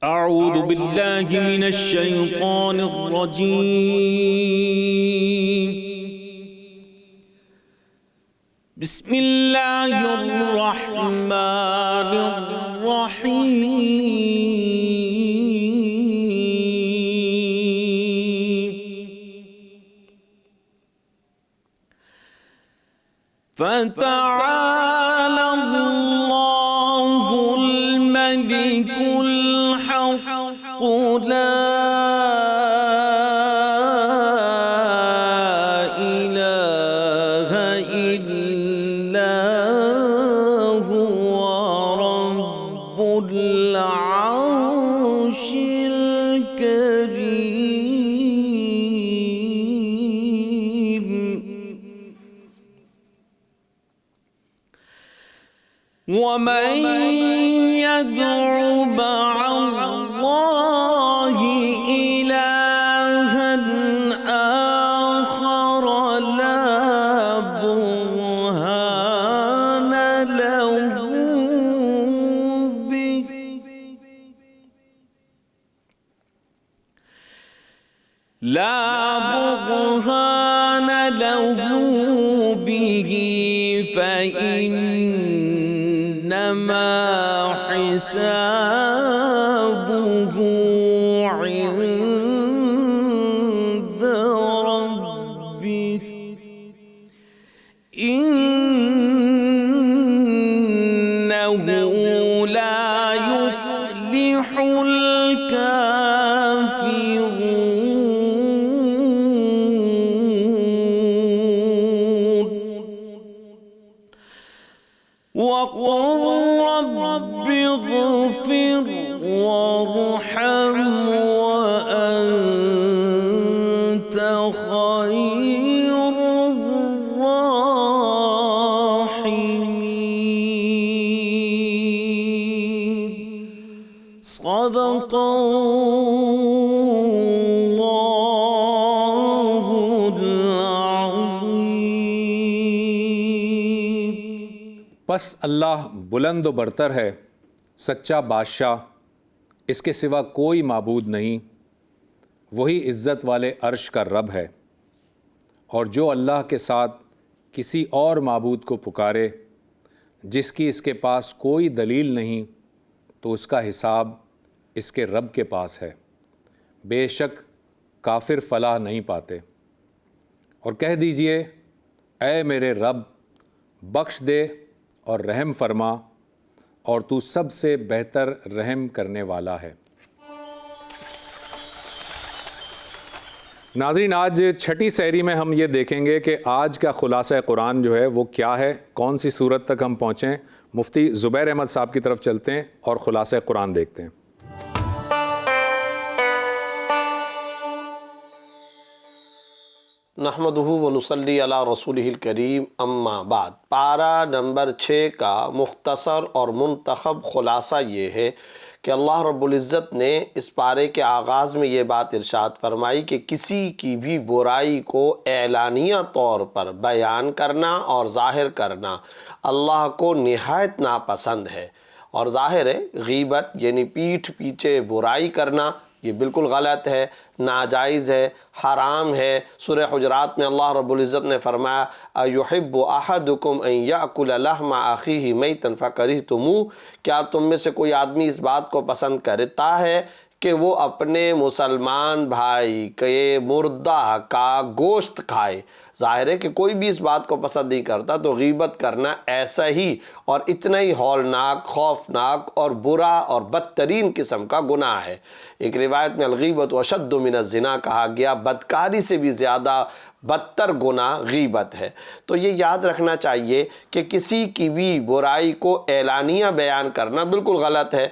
أعوذ بالله من الشيطان الرجيم. بسم الله الرحمن الرحيم. فتعالى الله الملك الحق لا إله إلا هو رب العرش الكريم. ومن يدع مع الله إلها آخر لا برهان له به فإنما حسابه عند ربه إنه لا يفلح الكافرون. وقل رب اغفر وارحم وأنت خير الراحمين. صدق الله العظيم. پس اللہ بلند و برتر ہے، سچا بادشاہ، اس کے سوا کوئی معبود نہیں، وہی عزت والے عرش کا رب ہے۔ اور جو اللہ کے ساتھ کسی اور معبود کو پکارے جس کی اس کے پاس کوئی دلیل نہیں، تو اس کا حساب اس کے رب کے پاس ہے، بے شک کافر فلاح نہیں پاتے۔ اور کہہ دیجئے، اے میرے رب، بخش دے اور رحم فرما، اور تو سب سے بہتر رحم کرنے والا ہے۔ ناظرین، آج چھٹی سحری میں ہم یہ دیکھیں گے کہ آج کا خلاصہ قرآن جو ہے وہ کیا ہے، کون سی صورت تک ہم پہنچیں۔ مفتی زبیر احمد صاحب کی طرف چلتے ہیں اور خلاصہ قرآن دیکھتے ہیں۔ نحمدہ ونصلی علی رسولہ الکریم، اما بعد۔ پارہ نمبر 6 کا مختصر اور منتخب خلاصہ یہ ہے کہ اللہ رب العزت نے اس پارے کے آغاز میں یہ بات ارشاد فرمائی کہ کسی کی بھی برائی کو اعلانیہ طور پر بیان کرنا اور ظاہر کرنا اللہ کو نہایت ناپسند ہے۔ اور ظاہر ہے غیبت یعنی پیٹھ پیچھے برائی کرنا یہ بالکل غلط ہے، ناجائز ہے، حرام ہے۔ سورہ حجرات میں اللہ رب العزت نے فرمایا اَيُحِبُّ أَحَدُكُمْ أَن يَأْكُلَ لَحْمَ أَخِيهِ مَيْتًا فَكَرِهْتُمُوهُ، کیا تم میں سے کوئی آدمی اس بات کو پسند کرتا ہے کہ وہ اپنے مسلمان بھائی کے مردہ کا گوشت کھائے؟ ظاہر ہے کہ کوئی بھی اس بات کو پسند نہیں کرتا، تو غیبت کرنا ایسا ہی اور اتنا ہی ہولناک، خوفناک اور برا اور بدترین قسم کا گناہ ہے۔ ایک روایت میں الغیبت اشد من الزنا کہا گیا، بدکاری سے بھی زیادہ بدتر گناہ غیبت ہے۔ تو یہ یاد رکھنا چاہیے کہ کسی کی بھی برائی کو اعلانیہ بیان کرنا بالکل غلط ہے۔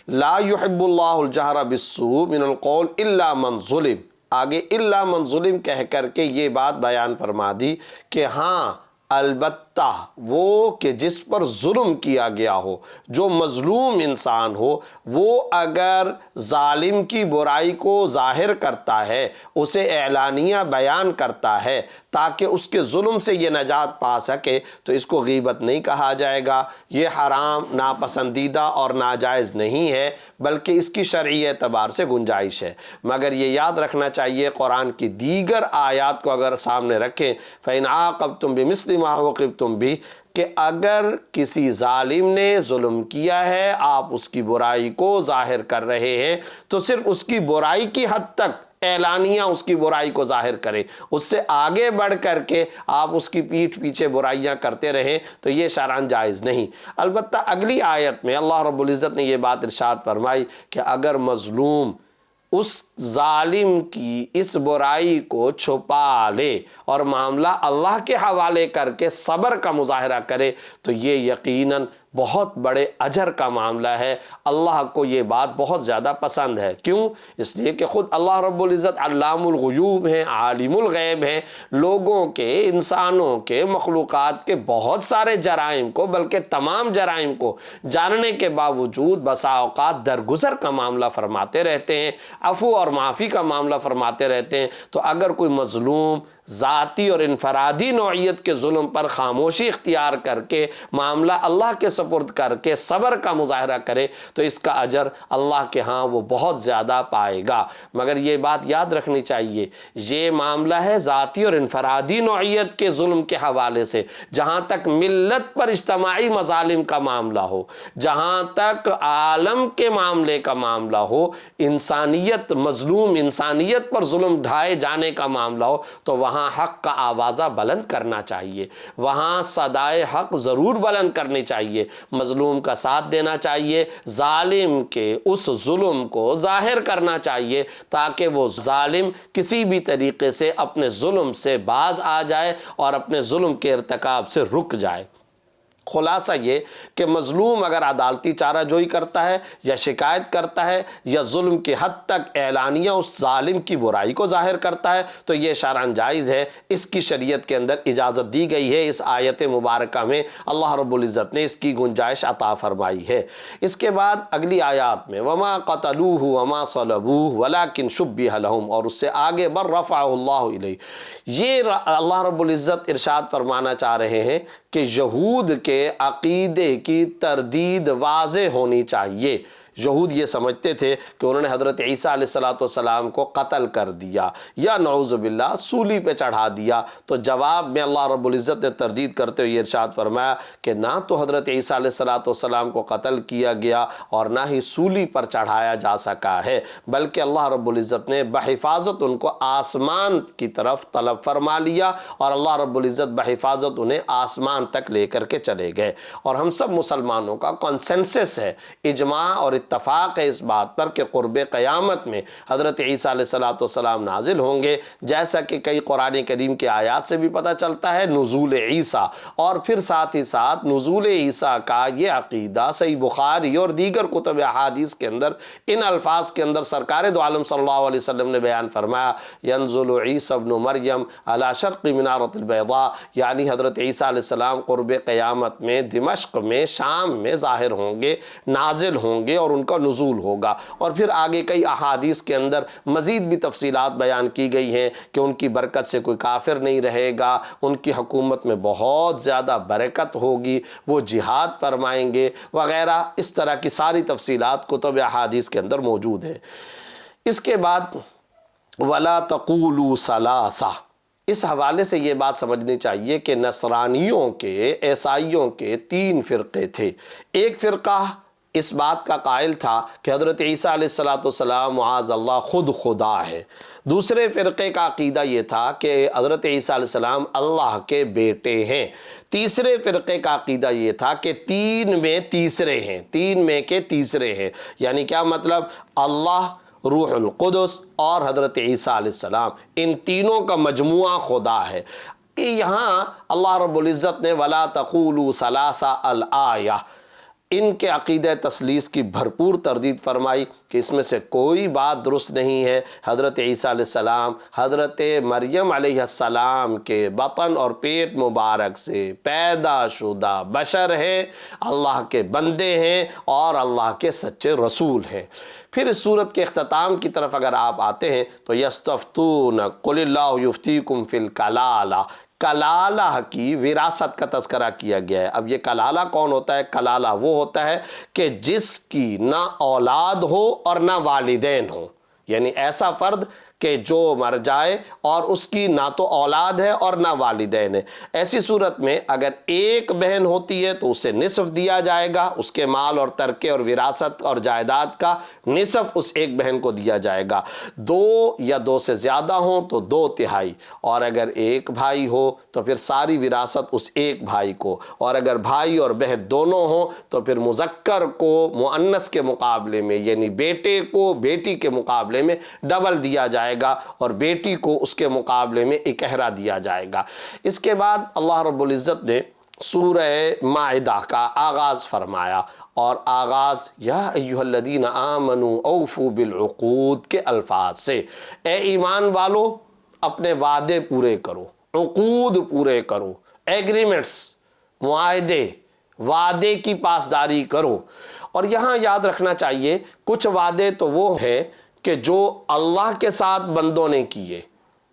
لا يحب اللہ الجہر بالسوء من القول الا من ظلم، آگے الا من ظلم کہہ کر کے یہ بات بیان فرما دی کہ ہاں البتہ البتہ وہ کہ جس پر ظلم کیا گیا ہو، جو مظلوم انسان ہو، وہ اگر ظالم کی برائی کو ظاہر کرتا ہے، اسے اعلانیہ بیان کرتا ہے تاکہ اس کے ظلم سے یہ نجات پا سکے، تو اس کو غیبت نہیں کہا جائے گا۔ یہ حرام، ناپسندیدہ اور ناجائز نہیں ہے، بلکہ اس کی شرعی اعتبار سے گنجائش ہے۔ مگر یہ یاد رکھنا چاہیے، قرآن کی دیگر آیات کو اگر سامنے رکھیں، فَإِنْ عَاقَبْتُمْ بِمِثْلِ مَا عُوقِبْتُمْ بِهِ، کہ اگر کسی ظالم نے ظلم کیا ہے، آپ اس کی برائی کو ظاہر کر رہے ہیں، تو صرف اس کی برائی کی حد تک اعلانیہ اس کی برائی کو ظاہر کریں، اس سے آگے بڑھ کر کے آپ اس کی پیٹھ پیچھے برائیاں کرتے رہیں، تو یہ شرعاً جائز نہیں۔ البتہ اگلی آیت میں اللہ رب العزت نے یہ بات ارشاد فرمائی کہ اگر مظلوم اس ظالم کی اس برائی کو چھپا لے اور معاملہ اللہ کے حوالے کر کے صبر کا مظاہرہ کرے، تو یہ یقیناً بہت بڑے اجر کا معاملہ ہے۔ اللہ کو یہ بات بہت زیادہ پسند ہے۔ کیوں؟ اس لیے کہ خود اللہ رب العزت علام الغیوب ہیں، عالم الغیب ہیں، لوگوں کے، انسانوں کے، مخلوقات کے بہت سارے جرائم کو، بلکہ تمام جرائم کو جاننے کے باوجود بسا اوقات درگزر کا معاملہ فرماتے رہتے ہیں، عفو اور معافی کا معاملہ فرماتے رہتے ہیں۔ تو اگر کوئی مظلوم ذاتی اور انفرادی نوعیت کے ظلم پر خاموشی اختیار کر کے معاملہ اللہ کے سپرد کر کے صبر کا مظاہرہ کرے، تو اس کا اجر اللہ کے ہاں وہ بہت زیادہ پائے گا۔ مگر یہ بات یاد رکھنی چاہیے، یہ معاملہ ہے ذاتی اور انفرادی نوعیت کے ظلم کے حوالے سے۔ جہاں تک ملت پر اجتماعی مظالم کا معاملہ ہو، جہاں تک عالم کے معاملے کا معاملہ ہو، انسانیت، مظلوم انسانیت پر ظلم ڈھائے جانے کا معاملہ ہو، تو وہاں حق کا آوازہ بلند کرنا چاہیے، وہاں صدائے حق ضرور بلند کرنی چاہیے، مظلوم کا ساتھ دینا چاہیے، ظالم کے اس ظلم کو ظاہر کرنا چاہیے تاکہ وہ ظالم کسی بھی طریقے سے اپنے ظلم سے باز آ جائے اور اپنے ظلم کے ارتکاب سے رک جائے۔ خلاصہ یہ کہ مظلوم اگر عدالتی چارہ جوئی کرتا ہے یا شکایت کرتا ہے یا ظلم کی حد تک اعلانیہ اس ظالم کی برائی کو ظاہر کرتا ہے، تو یہ شرعاً جائز ہے، اس کی شریعت کے اندر اجازت دی گئی ہے۔ اس آیت مبارکہ میں اللہ رب العزت نے اس کی گنجائش عطا فرمائی ہے۔ اس کے بعد اگلی آیات میں وَمَا قَتَلُوهُ وَمَا صَلَبُوهُ وَلَكِنْ شُبِّهَ لَهُمْ، اور اس سے آگے بر رفعہ اللہ الیہ، یہ اللہ رب العزت ارشاد فرمانا چاہ رہے ہیں کہ یہود کے عقیدے کی تردید واضح ہونی چاہیے۔ یہود یہ سمجھتے تھے کہ انہوں نے حضرت عیسیٰ علیہ السلام کو قتل کر دیا یا نعوذ باللہ سولی پہ چڑھا دیا، تو جواب میں اللہ رب العزت نے تردید کرتے ہوئے ارشاد فرمایا کہ نہ تو حضرت عیسیٰ علیہ السلام کو قتل کیا گیا اور نہ ہی سولی پر چڑھایا جا سکا ہے، بلکہ اللہ رب العزت نے بحفاظت ان کو آسمان کی طرف طلب فرما لیا، اور اللہ رب العزت بحفاظت انہیں آسمان تک لے کر کے چلے گئے۔ اور ہم سب مسلمانوں کا کنسنسس ہے، اجماع اور اتفاق ہے اس بات پر کہ قرب قیامت میں حضرت عیسیٰ علیہ السلام نازل ہوں گے، جیسا کہ کئی قرآن کریم کے آیات سے بھی پتہ چلتا ہے، نزول عیسیٰ، اور پھر ساتھ ہی ساتھ نزول عیسیٰ کا یہ عقیدہ صحیح بخاری اور دیگر کتب احادیث کے اندر ان الفاظ کے اندر سرکار دو عالم صلی اللہ علیہ وسلم نے بیان فرمایا، ینزل عیسیٰ ابن مریم علی شرق منارۃ البیضاء، یعنی حضرت عیسیٰ علیہ السلام قرب قیامت میں دمشق میں، شام میں ظاہر ہوں گے، نازل ہوں گے، اور ان کا نزول ہوگا۔ اور پھر آگے کئی احادیث کے اندر مزید بھی تفصیلات بیان کی گئی ہیں کہ ان کی برکت سے کوئی کافر نہیں رہے گا، ان کی حکومت میں بہت زیادہ برکت ہوگی، وہ جہاد فرمائیں گے وغیرہ، اس طرح کی ساری تفصیلات کتب احادیث کے اندر موجود ہیں۔ اس کے بعد وَلَا تَقُولُوا ثَلَاثَةٌ، اس حوالے سے یہ بات سمجھنی چاہیے کہ نصرانیوں کے، عیسائیوں کے 3 فرقے تھے۔ ایک فرقہ اس بات کا قائل تھا کہ حضرت عیسیٰ علیہ السلام معاذ اللہ خود خدا ہے۔ دوسرے فرقے کا عقیدہ یہ تھا کہ حضرت عیسیٰ علیہ السلام اللہ کے بیٹے ہیں۔ تیسرے فرقے کا عقیدہ یہ تھا کہ 3 میں تیسرے ہیں، 3 میں کے تیسرے ہیں، یعنی کیا مطلب؟ اللہ، روح القدس اور حضرت عیسیٰ علیہ السلام، ان تینوں کا مجموعہ خدا ہے۔ یہاں اللہ رب العزت نے وَلَا تَقُولُوا ثَلَاثَةٌ الآیہ، ان کے عقیدہ تثلیث کی بھرپور تردید فرمائی کہ اس میں سے کوئی بات درست نہیں ہے۔ حضرت عیسیٰ علیہ السلام حضرت مریم علیہ السلام کے بطن اور پیٹ مبارک سے پیدا شدہ بشر ہیں، اللہ کے بندے ہیں اور اللہ کے سچے رسول ہیں۔ پھر اس صورت کے اختتام کی طرف اگر آپ آتے ہیں تو یستفتون قل اللہ یفتیکم فی الکلالہ، کلالہ کی وراثت کا تذکرہ کیا گیا ہے۔ اب یہ کلالہ کون ہوتا ہے؟ کلالہ وہ ہوتا ہے کہ جس کی نہ اولاد ہو اور نہ والدین ہو، یعنی ایسا فرد کہ جو مر جائے اور اس کی نہ تو اولاد ہے اور نہ والدین ہے۔ ایسی صورت میں اگر ایک بہن ہوتی ہے تو اسے نصف دیا جائے گا، اس کے مال اور ترکے اور وراثت اور جائیداد کا نصف اس ایک بہن کو دیا جائے گا۔ دو یا دو سے زیادہ ہوں تو 2/3، اور اگر ایک بھائی ہو تو پھر ساری وراثت اس ایک بھائی کو، اور اگر بھائی اور بہن دونوں ہوں تو پھر مذکر کو مؤنث کے مقابلے میں، یعنی بیٹے کو بیٹی کے مقابلے میں ڈبل دیا جائے گا، اور بیٹی کو اس کے مقابلے میں اکہرا دیا جائے گا۔ اس کے بعد اللہ رب العزت نے سورہ مائدہ کا آغاز فرمایا، اور آغاز یا ایھا الذین آمنوا اوفوا بالعقود کے الفاظ سے۔ اے ایمان والو، اپنے وعدے پورے کرو، عقود پورے کرو، ایگریمنٹس، معاہدے، وعدے کی پاسداری کرو۔ اور یہاں یاد رکھنا چاہیے کچھ وعدے تو وہ ہیں کہ جو اللہ کے ساتھ بندوں نے کیے،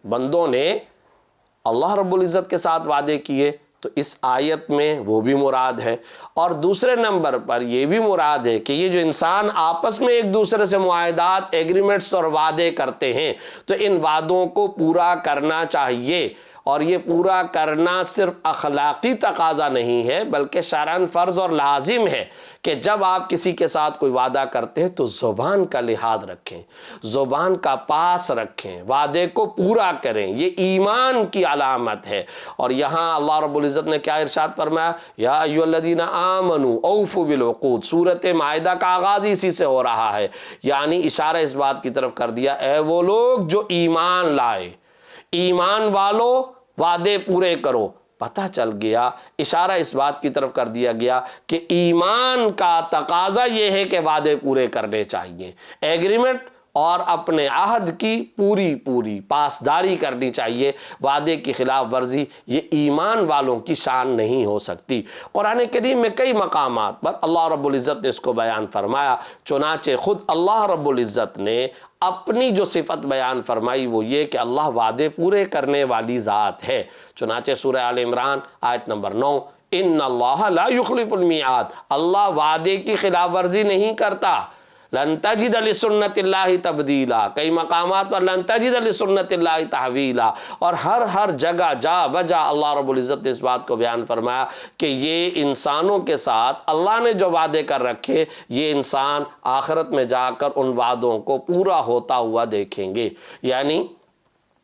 بندوں نے اللہ رب العزت کے ساتھ وعدے کیے، تو اس آیت میں وہ بھی مراد ہے۔ اور دوسرے نمبر پر یہ بھی مراد ہے کہ یہ جو انسان آپس میں ایک دوسرے سے معاہدات، ایگریمنٹس اور وعدے کرتے ہیں تو ان وعدوں کو پورا کرنا چاہیے، اور یہ پورا کرنا صرف اخلاقی تقاضا نہیں ہے بلکہ شرعاً فرض اور لازم ہے کہ جب آپ کسی کے ساتھ کوئی وعدہ کرتے ہیں تو زبان کا لحاظ رکھیں، زبان کا پاس رکھیں، وعدے کو پورا کریں، یہ ایمان کی علامت ہے۔ اور یہاں اللہ رب العزت نے کیا ارشاد فرمایا؟ یا ایھا الذین آمنوا اوفوا بالعقود۔ سورۃ مائدہ کا آغاز اسی سے ہو رہا ہے، یعنی اشارہ اس بات کی طرف کر دیا، اے وہ لوگ جو ایمان لائے، ایمان والو وعدے پورے کرو۔ پتہ چل گیا، اشارہ اس بات کی طرف کر دیا گیا کہ ایمان کا تقاضا یہ ہے کہ وعدے پورے کرنے چاہیے، ایگریمنٹ اور اپنے عہد کی پوری پاسداری کرنی چاہیے۔ وعدے کی خلاف ورزی یہ ایمان والوں کی شان نہیں ہو سکتی۔ قرآن کریم میں کئی مقامات پر اللہ رب العزت نے اس کو بیان فرمایا، چنانچہ خود اللہ رب العزت نے اپنی جو صفت بیان فرمائی وہ یہ کہ اللہ وعدے پورے کرنے والی ذات ہے۔ چنانچہ سورہ آل عمران آیت نمبر 9، ان اللہ لا یخلف المیعاد، اللہ وعدے کی خلاف ورزی نہیں کرتا۔ لن تجد لسنت اللہ تبدیلا، کئی مقامات پر لن تجد لسنت اللہ تحویلا، اور ہر جگہ جا بجا اللہ رب العزت نے اس بات کو بیان فرمایا کہ یہ انسانوں کے ساتھ اللہ نے جو وعدے کر رکھے یہ انسان آخرت میں جا کر ان وعدوں کو پورا ہوتا ہوا دیکھیں گے۔ یعنی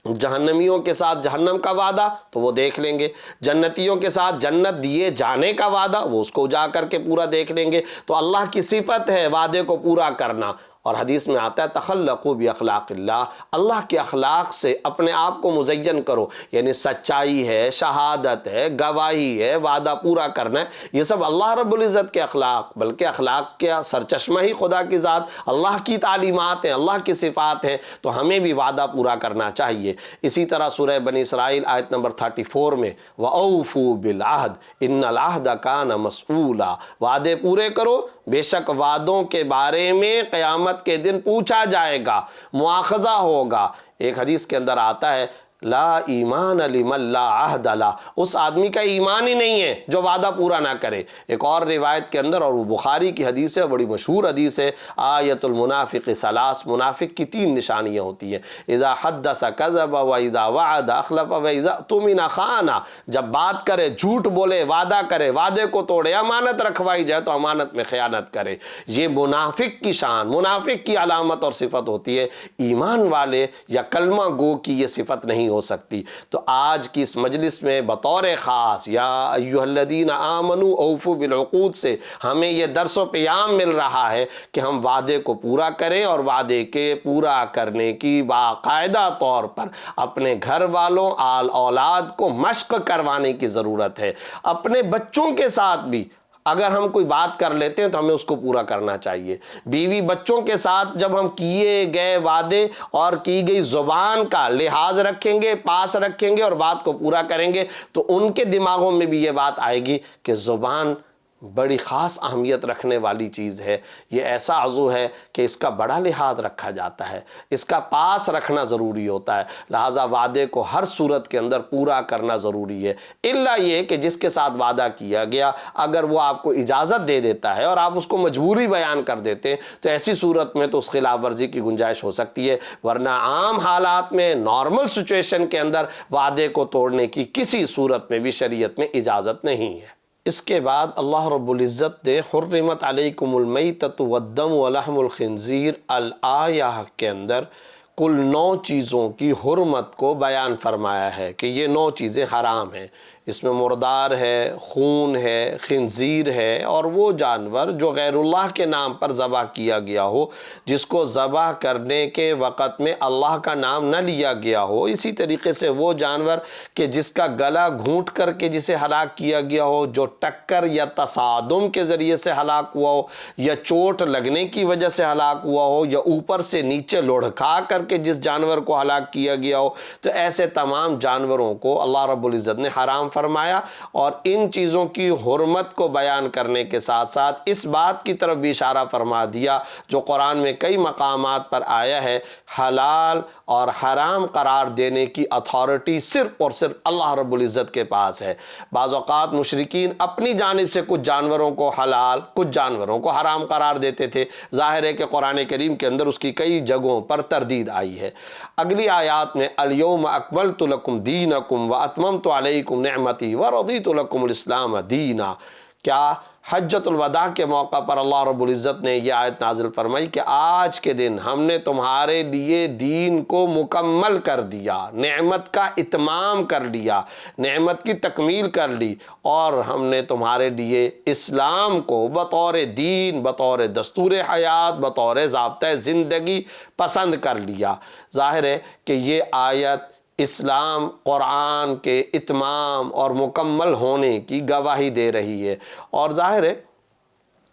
جہنمیوں کے ساتھ جہنم کا وعدہ تو وہ دیکھ لیں گے، جنتیوں کے ساتھ جنت دیے جانے کا وعدہ وہ اس کو جا کر کے پورا دیکھ لیں گے۔ تو اللہ کی صفت ہے وعدے کو پورا کرنا، اور حدیث میں آتا ہے تخلقوا باخلاق اللہ، اللہ کے اخلاق سے اپنے آپ کو مزین کرو، یعنی سچائی ہے، شہادت ہے، گواہی ہے، وعدہ پورا کرنا ہے، یہ سب اللہ رب العزت کے اخلاق، بلکہ اخلاق کا سرچشمہ ہی خدا کی ذات، اللہ کی تعلیمات ہیں، اللہ کی صفات ہیں، تو ہمیں بھی وعدہ پورا کرنا چاہیے۔ اسی طرح سورہ بنی اسرائیل آیت نمبر 34 میں وَأَوْفُوا بِالْعَهْدِ إِنَّ الْعَهْدَ كَانَ مَسْئُولًا، وعدے پورے کرو، بے شک وعدوں کے بارے میں قیامت کے دن پوچھا جائے گا، مواخذہ ہوگا۔ ایک حدیث کے اندر آتا ہے لا ایمان لمن لا عہد لہ، اس آدمی کا ایمان ہی نہیں ہے جو وعدہ پورا نہ کرے۔ ایک اور روایت کے اندر، اور وہ بخاری کی حدیث ہے، بڑی مشہور حدیث ہے، آیت المنافق ثلاث، منافق کی 3 نشانیاں ہوتی ہیں، اذا حدث کذب واذا وعد اخلف واذا اؤتمن خان، جب بات کرے جھوٹ بولے، وعدہ کرے وعدے کو توڑے، امانت رکھوائی جائے تو امانت میں خیانت کرے۔ یہ منافق کی شان، منافق کی علامت اور صفت ہوتی ہے، ایمان والے یا کلمہ گو کی یہ صفت نہیں ہو سکتی۔ تو آج کی اس مجلس میں بطور خاص یا ایھا الذین آمنوا اوفوا بالعقود سے ہمیں یہ درس و پیام مل رہا ہے کہ ہم وعدے کو پورا کریں، اور وعدے کے پورا کرنے کی باقاعدہ طور پر اپنے گھر والوں، آل اولاد کو مشق کروانے کی ضرورت ہے۔ اپنے بچوں کے ساتھ بھی اگر ہم کوئی بات کر لیتے ہیں تو ہمیں اس کو پورا کرنا چاہیے۔ بیوی بچوں کے ساتھ جب ہم کیے گئے وعدے اور کی گئی زبان کا لحاظ رکھیں گے، پاس رکھیں گے اور بات کو پورا کریں گے تو ان کے دماغوں میں بھی یہ بات آئے گی کہ زبان بڑی خاص اہمیت رکھنے والی چیز ہے، یہ ایسا عضو ہے کہ اس کا بڑا لحاظ رکھا جاتا ہے، اس کا پاس رکھنا ضروری ہوتا ہے، لہٰذا وعدے کو ہر صورت کے اندر پورا کرنا ضروری ہے، الا یہ کہ جس کے ساتھ وعدہ کیا گیا اگر وہ آپ کو اجازت دے دیتا ہے اور آپ اس کو مجبوری بیان کر دیتے ہیں تو ایسی صورت میں تو اس خلاف ورزی کی گنجائش ہو سکتی ہے، ورنہ عام حالات میں نارمل سچویشن کے اندر وعدے کو توڑنے کی کسی صورت میں بھی شریعت میں اجازت نہیں ہے۔ اس کے بعد اللہ رب العزت نے حرمت علیکم المیتۃ والدم ولحم الخنزیر الآیہ کے اندر کل 9 چیزوں کی حرمت کو بیان فرمایا ہے کہ یہ 9 چیزیں حرام ہیں۔ اس میں مردار ہے، خون ہے، خنزیر ہے اور وہ جانور جو غیر اللہ کے نام پر ذبح کیا گیا ہو، جس کو ذبح کرنے کے وقت میں اللہ کا نام نہ لیا گیا ہو، اسی طریقے سے وہ جانور کہ جس کا گلا گھونٹ کر کے جسے ہلاک کیا گیا ہو، جو ٹکر یا تصادم کے ذریعے سے ہلاک ہوا ہو یا چوٹ لگنے کی وجہ سے ہلاک ہوا ہو یا اوپر سے نیچے لڑھکا کر کے جس جانور کو ہلاک کیا گیا ہو، تو ایسے تمام جانوروں کو اللہ رب العزت نے حرام فرمایا، اور ان چیزوں کی حرمت کو بیان کرنے کے ساتھ ساتھ اس بات کی طرف بھی اشارہ فرما دیا جو قرآن میں کئی مقامات پر آیا ہے، حلال اور حرام قرار دینے کی اتھارٹی صرف اور صرف اللہ رب العزت کے پاس ہے۔ بعض اوقات مشرکین اپنی جانب سے کچھ جانوروں کو حلال، کچھ جانوروں کو حرام قرار دیتے تھے، ظاہر ہے کہ قرآن کریم کے اندر اس کی کئی جگہوں پر تردید آئی ہے۔ اگلی آیات میں الیوم اکملت لکم دینکم واتممت علیکم نعمتی ورضیت لکم الاسلام دینا، کیا حجۃ الوداع کے موقع پر اللہ رب العزت نے یہ آیت نازل فرمائی کہ آج کے دن ہم نے تمہارے لیے دین کو مکمل کر دیا، نعمت کا اتمام کر لیا، نعمت کی تکمیل کر لی، اور ہم نے تمہارے لیے اسلام کو بطور دین، بطور دستور حیات، بطور ضابطۂ زندگی پسند کر لیا۔ ظاہر ہے کہ یہ آیت اسلام، قرآن کے اتمام اور مکمل ہونے کی گواہی دے رہی ہے، اور ظاہر ہے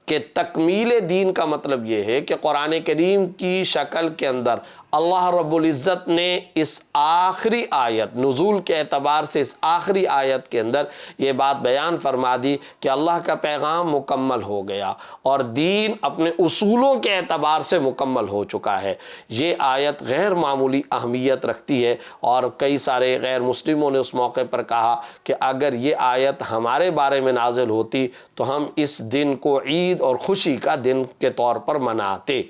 کہ تکمیل دین کا مطلب یہ ہے کہ قرآن کریم کی شکل کے اندر اللہ رب العزت نے اس آخری آیت، نزول کے اعتبار سے اس آخری آیت کے اندر یہ بات بیان فرما دی کہ اللہ کا پیغام مکمل ہو گیا اور دین اپنے اصولوں کے اعتبار سے مکمل ہو چکا ہے۔ یہ آیت غیر معمولی اہمیت رکھتی ہے، اور کئی سارے غیر مسلموں نے اس موقع پر کہا کہ اگر یہ آیت ہمارے بارے میں نازل ہوتی تو ہم اس دن کو عید اور خوشی کا دن کے طور پر مناتے۔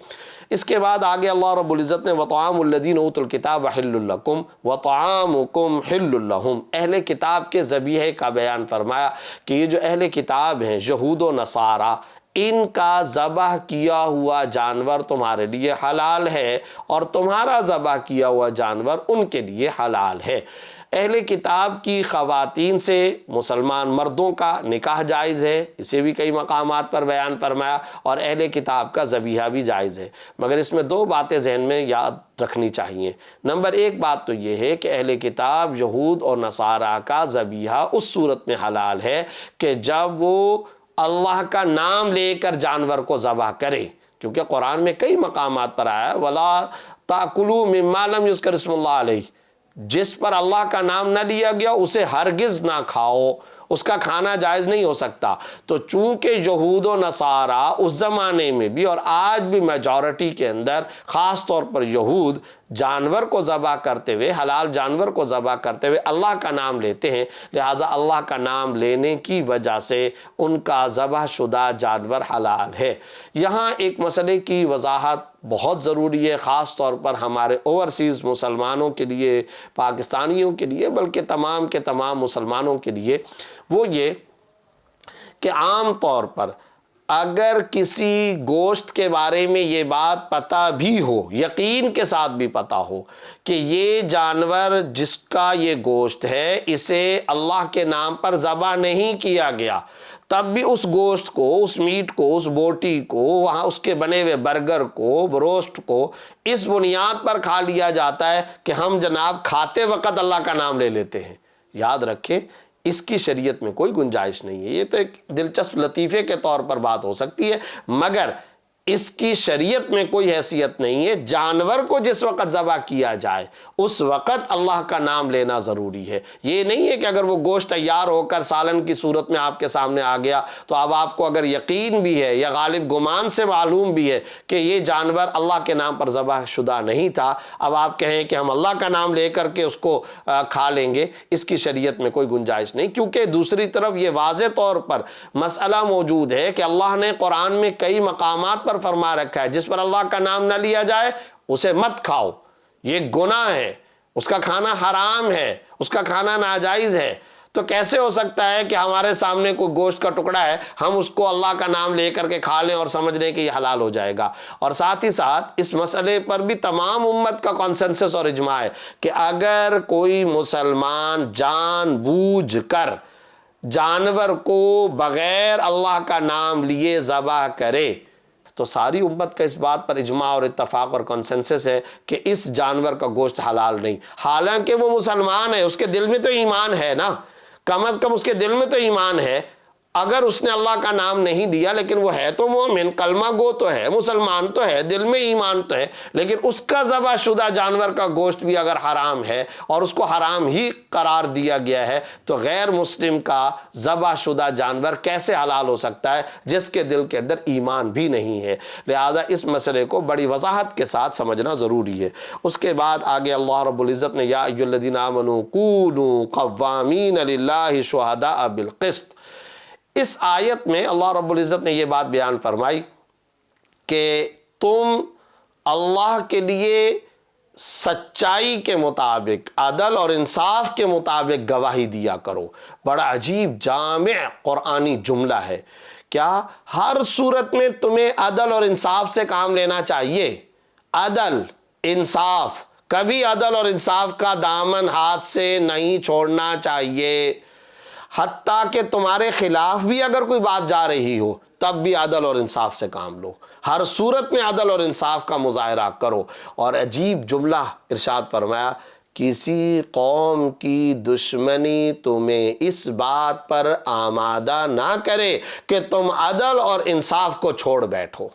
اس کے بعد آگے اللہ رب العزت نے وَطَعَامُ الَّذِينَ أُوتُوا الْكِتَابَ حِلٌّ لَكُمْ وَطَعَامُكُمْ حِلٌّ لَهُمْ، اہل کتاب کے ذبیحے کا بیان فرمایا کہ یہ جو اہل کتاب ہیں، یہود و نصارہ، ان کا ذبح کیا ہوا جانور تمہارے لیے حلال ہے اور تمہارا ذبح کیا ہوا جانور ان کے لیے حلال ہے۔ اہل کتاب کی خواتین سے مسلمان مردوں کا نکاح جائز ہے، اسے بھی کئی مقامات پر بیان فرمایا، اور اہل کتاب کا ذبیحہ بھی جائز ہے، مگر اس میں 2 باتیں ذہن میں یاد رکھنی چاہیے۔ نمبر 1 بات تو یہ ہے کہ اہل کتاب یہود اور نصارہ کا ذبیحہ اس صورت میں حلال ہے کہ جب وہ اللہ کا نام لے کر جانور کو ذبح کرے، کیونکہ قرآن میں کئی مقامات پر آیا وَلَا تَأْكُلُوا مِمَّا لَمْ يُذْكَرِ اسْمُ اللَّهِ عَلَيْهِ، جس پر اللہ کا نام نہ لیا گیا اسے ہرگز نہ کھاؤ، اس کا کھانا جائز نہیں ہو سکتا۔ تو چونکہ یہود و نصارہ اس زمانے میں بھی اور آج بھی میجورٹی کے اندر، خاص طور پر یہود، جانور کو ذبح کرتے ہوئے، حلال جانور کو ذبح کرتے ہوئے اللہ کا نام لیتے ہیں، لہٰذا اللہ کا نام لینے کی وجہ سے ان کا ذبح شدہ جانور حلال ہے۔ یہاں ایک مسئلے کی وضاحت بہت ضروری ہے، خاص طور پر ہمارے اوورسیز مسلمانوں کے لیے، پاکستانیوں کے لیے، بلکہ تمام کے تمام مسلمانوں کے لیے، وہ یہ کہ عام طور پر اگر کسی گوشت کے بارے میں یہ بات پتہ بھی ہو، یقین کے ساتھ بھی پتہ ہو کہ یہ جانور جس کا یہ گوشت ہے اسے اللہ کے نام پر ذبح نہیں کیا گیا، تب بھی اس گوشت کو، اس میٹ کو، اس بوٹی کو، وہاں اس کے بنے ہوئے برگر کو، بروسٹ کو اس بنیاد پر کھا لیا جاتا ہے کہ ہم جناب کھاتے وقت اللہ کا نام لے لیتے ہیں۔ یاد رکھیں، اس کی شریعت میں کوئی گنجائش نہیں ہے۔ یہ تو ایک دلچسپ لطیفے کے طور پر بات ہو سکتی ہے، مگر اس کی شریعت میں کوئی حیثیت نہیں ہے۔ جانور کو جس وقت ذبح کیا جائے اس وقت اللہ کا نام لینا ضروری ہے۔ یہ نہیں ہے کہ اگر وہ گوشت تیار ہو کر سالن کی صورت میں آپ کے سامنے آ گیا تو اب آپ کو اگر یقین بھی ہے یا غالب گمان سے معلوم بھی ہے کہ یہ جانور اللہ کے نام پر ذبح شدہ نہیں تھا، اب آپ کہیں کہ ہم اللہ کا نام لے کر کے اس کو کھا لیں گے، اس کی شریعت میں کوئی گنجائش نہیں۔ کیونکہ دوسری طرف یہ واضح طور پر مسئلہ موجود ہے کہ اللہ نے قرآن میں کئی مقامات پر فرما رکھا ہے جس پر اللہ کا نام نہ لیا جائے اسے مت کھاؤ، یہ گناہ ہے، اس کا کھانا حرام ہے، اس کا کھانا ناجائز ہے۔ تو کیسے ہو سکتا ہے کہ ہمارے سامنے کوئی گوشت کا ٹکڑا ہے، ہم اس کو اللہ کا نام لے کر کے کھا لیں اور سمجھ لیں کہ یہ حلال ہو جائے گا؟ اور ساتھ ہی ساتھ اس مسئلے پر بھی تمام امت کا کنسنسس اور اجماع ہے کہ اگر کوئی مسلمان جان بوجھ کر جانور کو بغیر اللہ کا نام لیے ذبح کرے تو ساری امت کا اس بات پر اجماع اور اتفاق اور کنسنسس ہے کہ اس جانور کا گوشت حلال نہیں۔ حالانکہ وہ مسلمان ہے، اس کے دل میں تو ایمان ہے نا، کم از کم اس کے دل میں تو ایمان ہے۔ اگر اس نے اللہ کا نام نہیں دیا لیکن وہ ہے تو مومن، کلمہ گو تو ہے، مسلمان تو ہے، دل میں ایمان تو ہے، لیکن اس کا ذبح شدہ جانور کا گوشت بھی اگر حرام ہے اور اس کو حرام ہی قرار دیا گیا ہے تو غیر مسلم کا ذبح شدہ جانور کیسے حلال ہو سکتا ہے جس کے دل کے اندر ایمان بھی نہیں ہے؟ لہذا اس مسئلے کو بڑی وضاحت کے ساتھ سمجھنا ضروری ہے۔ اس کے بعد آگے اللہ رب العزت نے یا ایھا الذین آمنوا کونوا قوامین للہ شہداء بالقسط، اس آیت میں اللہ رب العزت نے یہ بات بیان فرمائی کہ تم اللہ کے لیے سچائی کے مطابق، عدل اور انصاف کے مطابق گواہی دیا کرو۔ بڑا عجیب جامع قرآنی جملہ ہے۔ کیا ہر صورت میں تمہیں عدل اور انصاف سے کام لینا چاہیے؟ عدل، انصاف، کبھی عدل اور انصاف کا دامن ہاتھ سے نہیں چھوڑنا چاہیے۔ حتیٰ کہ تمہارے خلاف بھی اگر کوئی بات جا رہی ہو تب بھی عدل اور انصاف سے کام لو، ہر صورت میں عدل اور انصاف کا مظاہرہ کرو۔ اور عجیب جملہ ارشاد فرمایا، کسی قوم کی دشمنی تمہیں اس بات پر آمادہ نہ کرے کہ تم عدل اور انصاف کو چھوڑ بیٹھو۔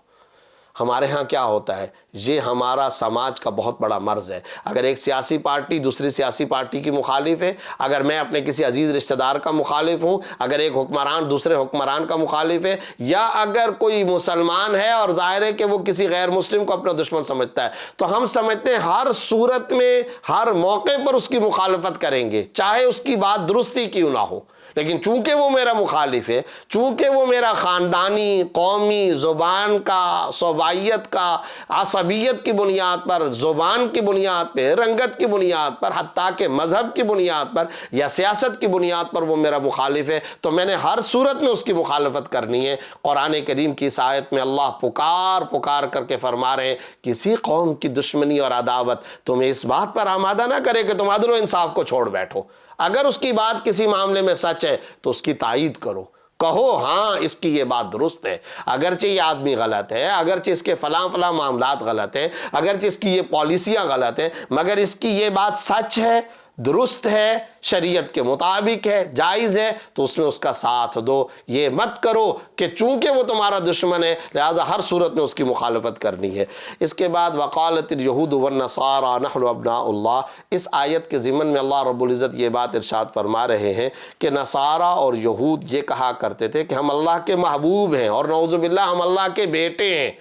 ہمارے ہاں کیا ہوتا ہے، یہ ہمارا سماج کا بہت بڑا مرض ہے۔ اگر ایک سیاسی پارٹی دوسری سیاسی پارٹی کی مخالف ہے، اگر میں اپنے کسی عزیز رشتہ دار کا مخالف ہوں، اگر ایک حکمران دوسرے حکمران کا مخالف ہے، یا اگر کوئی مسلمان ہے اور ظاہر ہے کہ وہ کسی غیر مسلم کو اپنا دشمن سمجھتا ہے، تو ہم سمجھتے ہیں ہر صورت میں ہر موقع پر اس کی مخالفت کریں گے، چاہے اس کی بات درستی کیوں نہ ہو۔ لیکن چونکہ وہ میرا مخالف ہے، چونکہ وہ میرا خاندانی، قومی، زبان کا، صوبائیت کا، عصبیت کی بنیاد پر، زبان کی بنیاد پہ، رنگت کی بنیاد پر، حتیٰ کہ مذہب کی بنیاد پر یا سیاست کی بنیاد پر وہ میرا مخالف ہے، تو میں نے ہر صورت میں اس کی مخالفت کرنی ہے۔ قرآن کریم کی اس آیت میں اللہ پکار کر کے فرما رہے ہیں، کسی قوم کی دشمنی اور عداوت تمہیں اس بات پر آمادہ نہ کرے کہ تم عدل و انصاف کو چھوڑ بیٹھو۔ اگر اس کی بات کسی معاملے میں سچ ہے تو اس کی تائید کرو، کہو ہاں اس کی یہ بات درست ہے، اگرچہ یہ آدمی غلط ہے، اگرچہ اس کے فلاں معاملات غلط ہیں، اگرچہ اس کی یہ پالیسیاں غلط ہیں، مگر اس کی یہ بات سچ ہے، درست ہے، شریعت کے مطابق ہے، جائز ہے، تو اس میں اس کا ساتھ دو۔ یہ مت کرو کہ چونکہ وہ تمہارا دشمن ہے لہذا ہر صورت میں اس کی مخالفت کرنی ہے۔ اس کے بعد وقالت الیہود والنصارى نحن ابناء اللہ، اس آیت کے ضمن میں اللہ رب العزت یہ بات ارشاد فرما رہے ہیں کہ نصارہ اور یہود یہ کہا کرتے تھے کہ ہم اللہ کے محبوب ہیں اور نعوذ باللہ ہم اللہ کے بیٹے ہیں۔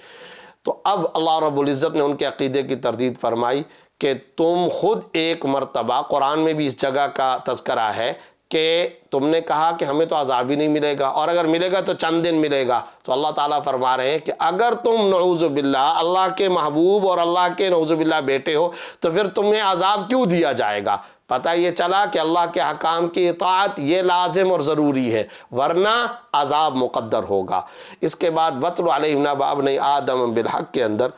تو اب اللہ رب العزت نے ان کے عقیدے کی تردید فرمائی کہ تم خود ایک مرتبہ، قرآن میں بھی اس جگہ کا تذکرہ ہے کہ تم نے کہا کہ ہمیں تو عذاب ہی نہیں ملے گا، اور اگر ملے گا تو چند دن ملے گا۔ تو اللہ تعالیٰ فرما رہے ہیں کہ اگر تم نعوذ باللہ اللہ کے محبوب اور اللہ کے نعوذ باللہ بیٹے ہو تو پھر تمہیں عذاب کیوں دیا جائے گا؟ پتہ یہ چلا کہ اللہ کے حکام کی اطاعت یہ لازم اور ضروری ہے، ورنہ عذاب مقدر ہوگا۔ اس کے بعد وَاتْلُ عَلَيْهِمْ نَبَأَ ابْنَيْ آدَمَ بِالْحَقِّ کے اندر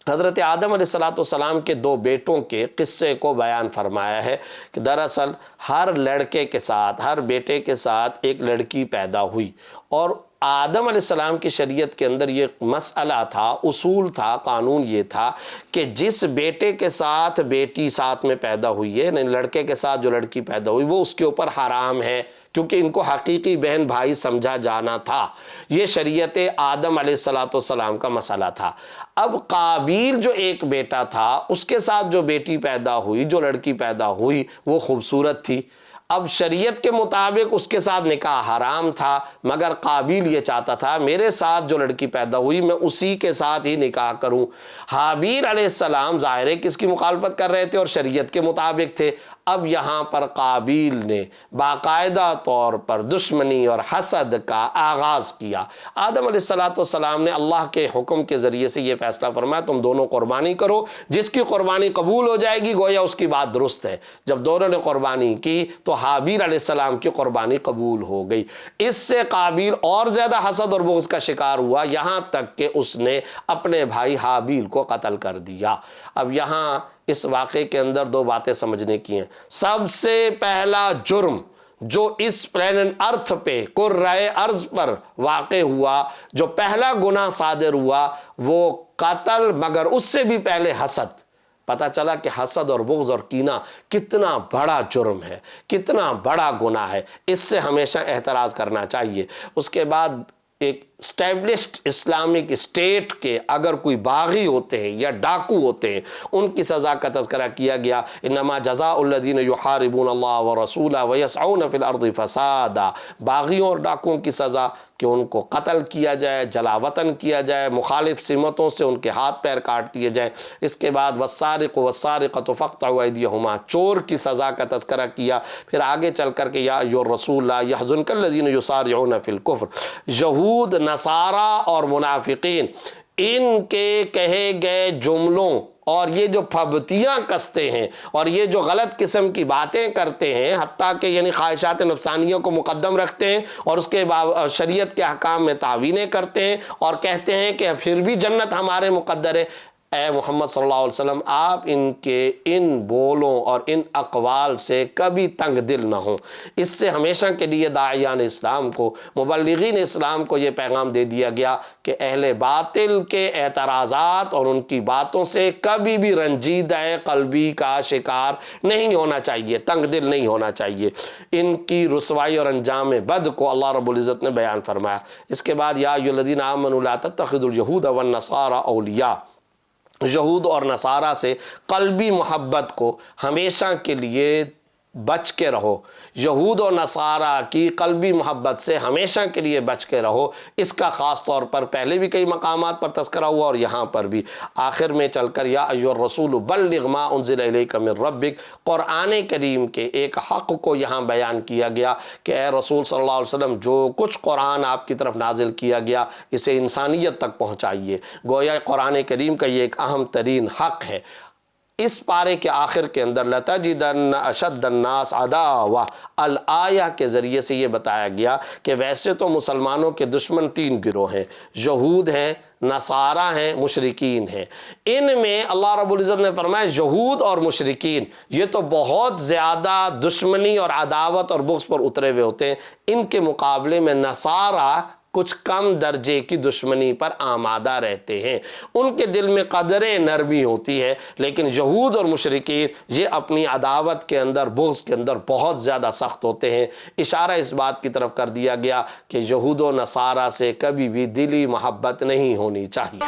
حضرت آدم علیہ السلام کے دو بیٹوں کے قصے کو بیان فرمایا ہے کہ دراصل ہر لڑکے کے ساتھ، ہر بیٹے کے ساتھ ایک لڑکی پیدا ہوئی، اور آدم علیہ السلام کی شریعت کے اندر یہ مسئلہ تھا، اصول تھا، قانون یہ تھا کہ جس بیٹے کے ساتھ بیٹی ساتھ میں پیدا ہوئی ہے، یعنی لڑکے کے ساتھ جو لڑکی پیدا ہوئی، وہ اس کے اوپر حرام ہے، کیونکہ ان کو حقیقی بہن بھائی سمجھا جانا تھا۔ یہ شریعت آدم علیہ السلام کا مسئلہ تھا۔ اب قابیل جو ایک بیٹا تھا، اس کے ساتھ جو بیٹی پیدا ہوئی، جو لڑکی پیدا ہوئی، وہ خوبصورت تھی۔ اب شریعت کے مطابق اس کے ساتھ نکاح حرام تھا، مگر قابیل یہ چاہتا تھا میرے ساتھ جو لڑکی پیدا ہوئی میں اسی کے ساتھ ہی نکاح کروں۔ حابیل علیہ السلام ظاہر ہے کس کی مخالفت کر رہے تھے اور شریعت کے مطابق تھے۔ اب یہاں پر قابیل نے باقاعدہ طور پر دشمنی اور حسد کا آغاز کیا۔ آدم علیہ السلام نے اللہ کے حکم کے ذریعے سے یہ فیصلہ فرمایا تم دونوں قربانی کرو، جس کی قربانی قبول ہو جائے گی گویا اس کی بات درست ہے۔ جب دونوں نے قربانی کی تو حابیل علیہ السلام کی قربانی قبول ہو گئی۔ اس سے قابیل اور زیادہ حسد اور بغض کا شکار ہوا، یہاں تک کہ اس نے اپنے بھائی حابیل کو قتل کر دیا۔ اب یہاں اس واقعے کے اندر دو باتیں سمجھنے کی ہیں۔ سب سے پہلا جرم جو اس پلینٹ ارتھ پہ کرۂ ارض پر واقع ہوا، جو پہلا گناہ صادر ہوا وہ قتل، مگر اس سے بھی پہلے حسد۔ پتہ چلا کہ حسد اور بغض اور کینہ کتنا بڑا جرم ہے، کتنا بڑا گناہ ہے، اس سے ہمیشہ احتراز کرنا چاہیے۔ اس کے بعد ایک اسٹیبلشڈ اسلامک اسٹیٹ کے اگر کوئی باغی ہوتے ہیں یا ڈاکو ہوتے ہیں، ان کی سزا کا تذکرہ کیا گیا۔ انما جزاء الذین یحاربون اللہ ورسولہ ویسعون فی الارض فسادا۔ باغیوں اور ڈاکوؤں کی سزا کہ ان کو قتل کیا جائے، جلا وطن کیا جائے، مخالف سمتوں سے ان کے ہاتھ پیر کاٹ دیے جائیں۔ اس کے بعد والسارق والسارقۃ فاقطعوا ایدیہما، چور کی سزا کا تذکرہ کیا۔ پھر آگے چل کر کے یا ایھا الرسول لا یحزنک الذین یسارعون فی الکفر، یہود، نصارہ اور منافقین، ان کے کہے گئے جملوں اور یہ جو پھبتیاں کستے ہیں اور یہ جو غلط قسم کی باتیں کرتے ہیں، حتیٰ کہ یعنی خواہشات نفسانیوں کو مقدم رکھتے ہیں اور اس کے شریعت کے احکام میں تعویلیں کرتے ہیں اور کہتے ہیں کہ پھر بھی جنت ہمارے مقدر ہے، اے محمد صلی اللہ علیہ وسلم آپ ان کے ان بولوں اور ان اقوال سے کبھی تنگ دل نہ ہوں۔ اس سے ہمیشہ کے لیے داعیان اسلام کو، مبلغین اسلام کو یہ پیغام دے دیا گیا کہ اہل باطل کے اعتراضات اور ان کی باتوں سے کبھی بھی رنجیدہ قلبی کا شکار نہیں ہونا چاہیے، تنگ دل نہیں ہونا چاہیے۔ ان کی رسوائی اور انجام بد کو اللہ رب العزت نے بیان فرمایا۔ اس کے بعد یا ایھا الذین آمنوا لا تتخذوا اليہود والنصارى اولیاء، یہود اور نصارہ سے قلبی محبت کو ہمیشہ کے لیے بچ کے رہو، یہود و نصارہ کی قلبی محبت سے ہمیشہ کے لیے بچ کے رہو۔ اس کا خاص طور پر پہلے بھی کئی مقامات پر تذکرہ ہوا اور یہاں پر بھی آخر میں چل کر یا ایھا الرسول بلغ ما انزل الیک من ربک، قرآن کریم کے ایک حق کو یہاں بیان کیا گیا کہ اے رسول صلی اللہ علیہ وسلم جو کچھ قرآن آپ کی طرف نازل کیا گیا اسے انسانیت تک پہنچائیے۔ گویا قرآن کریم کا یہ ایک اہم ترین حق ہے۔ اس پارے کے آخر کے اندر لَتَجِدَنَّ أَشَدَّ النَّاسِ عَدَاوَةً الآیہ کے ذریعے سے یہ بتایا گیا کہ ویسے تو مسلمانوں کے دشمن تین گروہ ہیں، یہود ہیں، نصارہ ہیں، مشرکین ہیں۔ ان میں اللہ رب العزت نے فرمایا یہود اور مشرکین یہ تو بہت زیادہ دشمنی اور عداوت اور بغض پر اترے ہوئے ہوتے ہیں، ان کے مقابلے میں نصارہ کچھ کم درجے کی دشمنی پر آمادہ رہتے ہیں، ان کے دل میں قدر نرمی ہوتی ہے، لیکن یہود اور مشرکین یہ اپنی عداوت کے اندر، بغض کے اندر بہت زیادہ سخت ہوتے ہیں۔ اشارہ اس بات کی طرف کر دیا گیا کہ یہود و نصارہ سے کبھی بھی دلی محبت نہیں ہونی چاہیے۔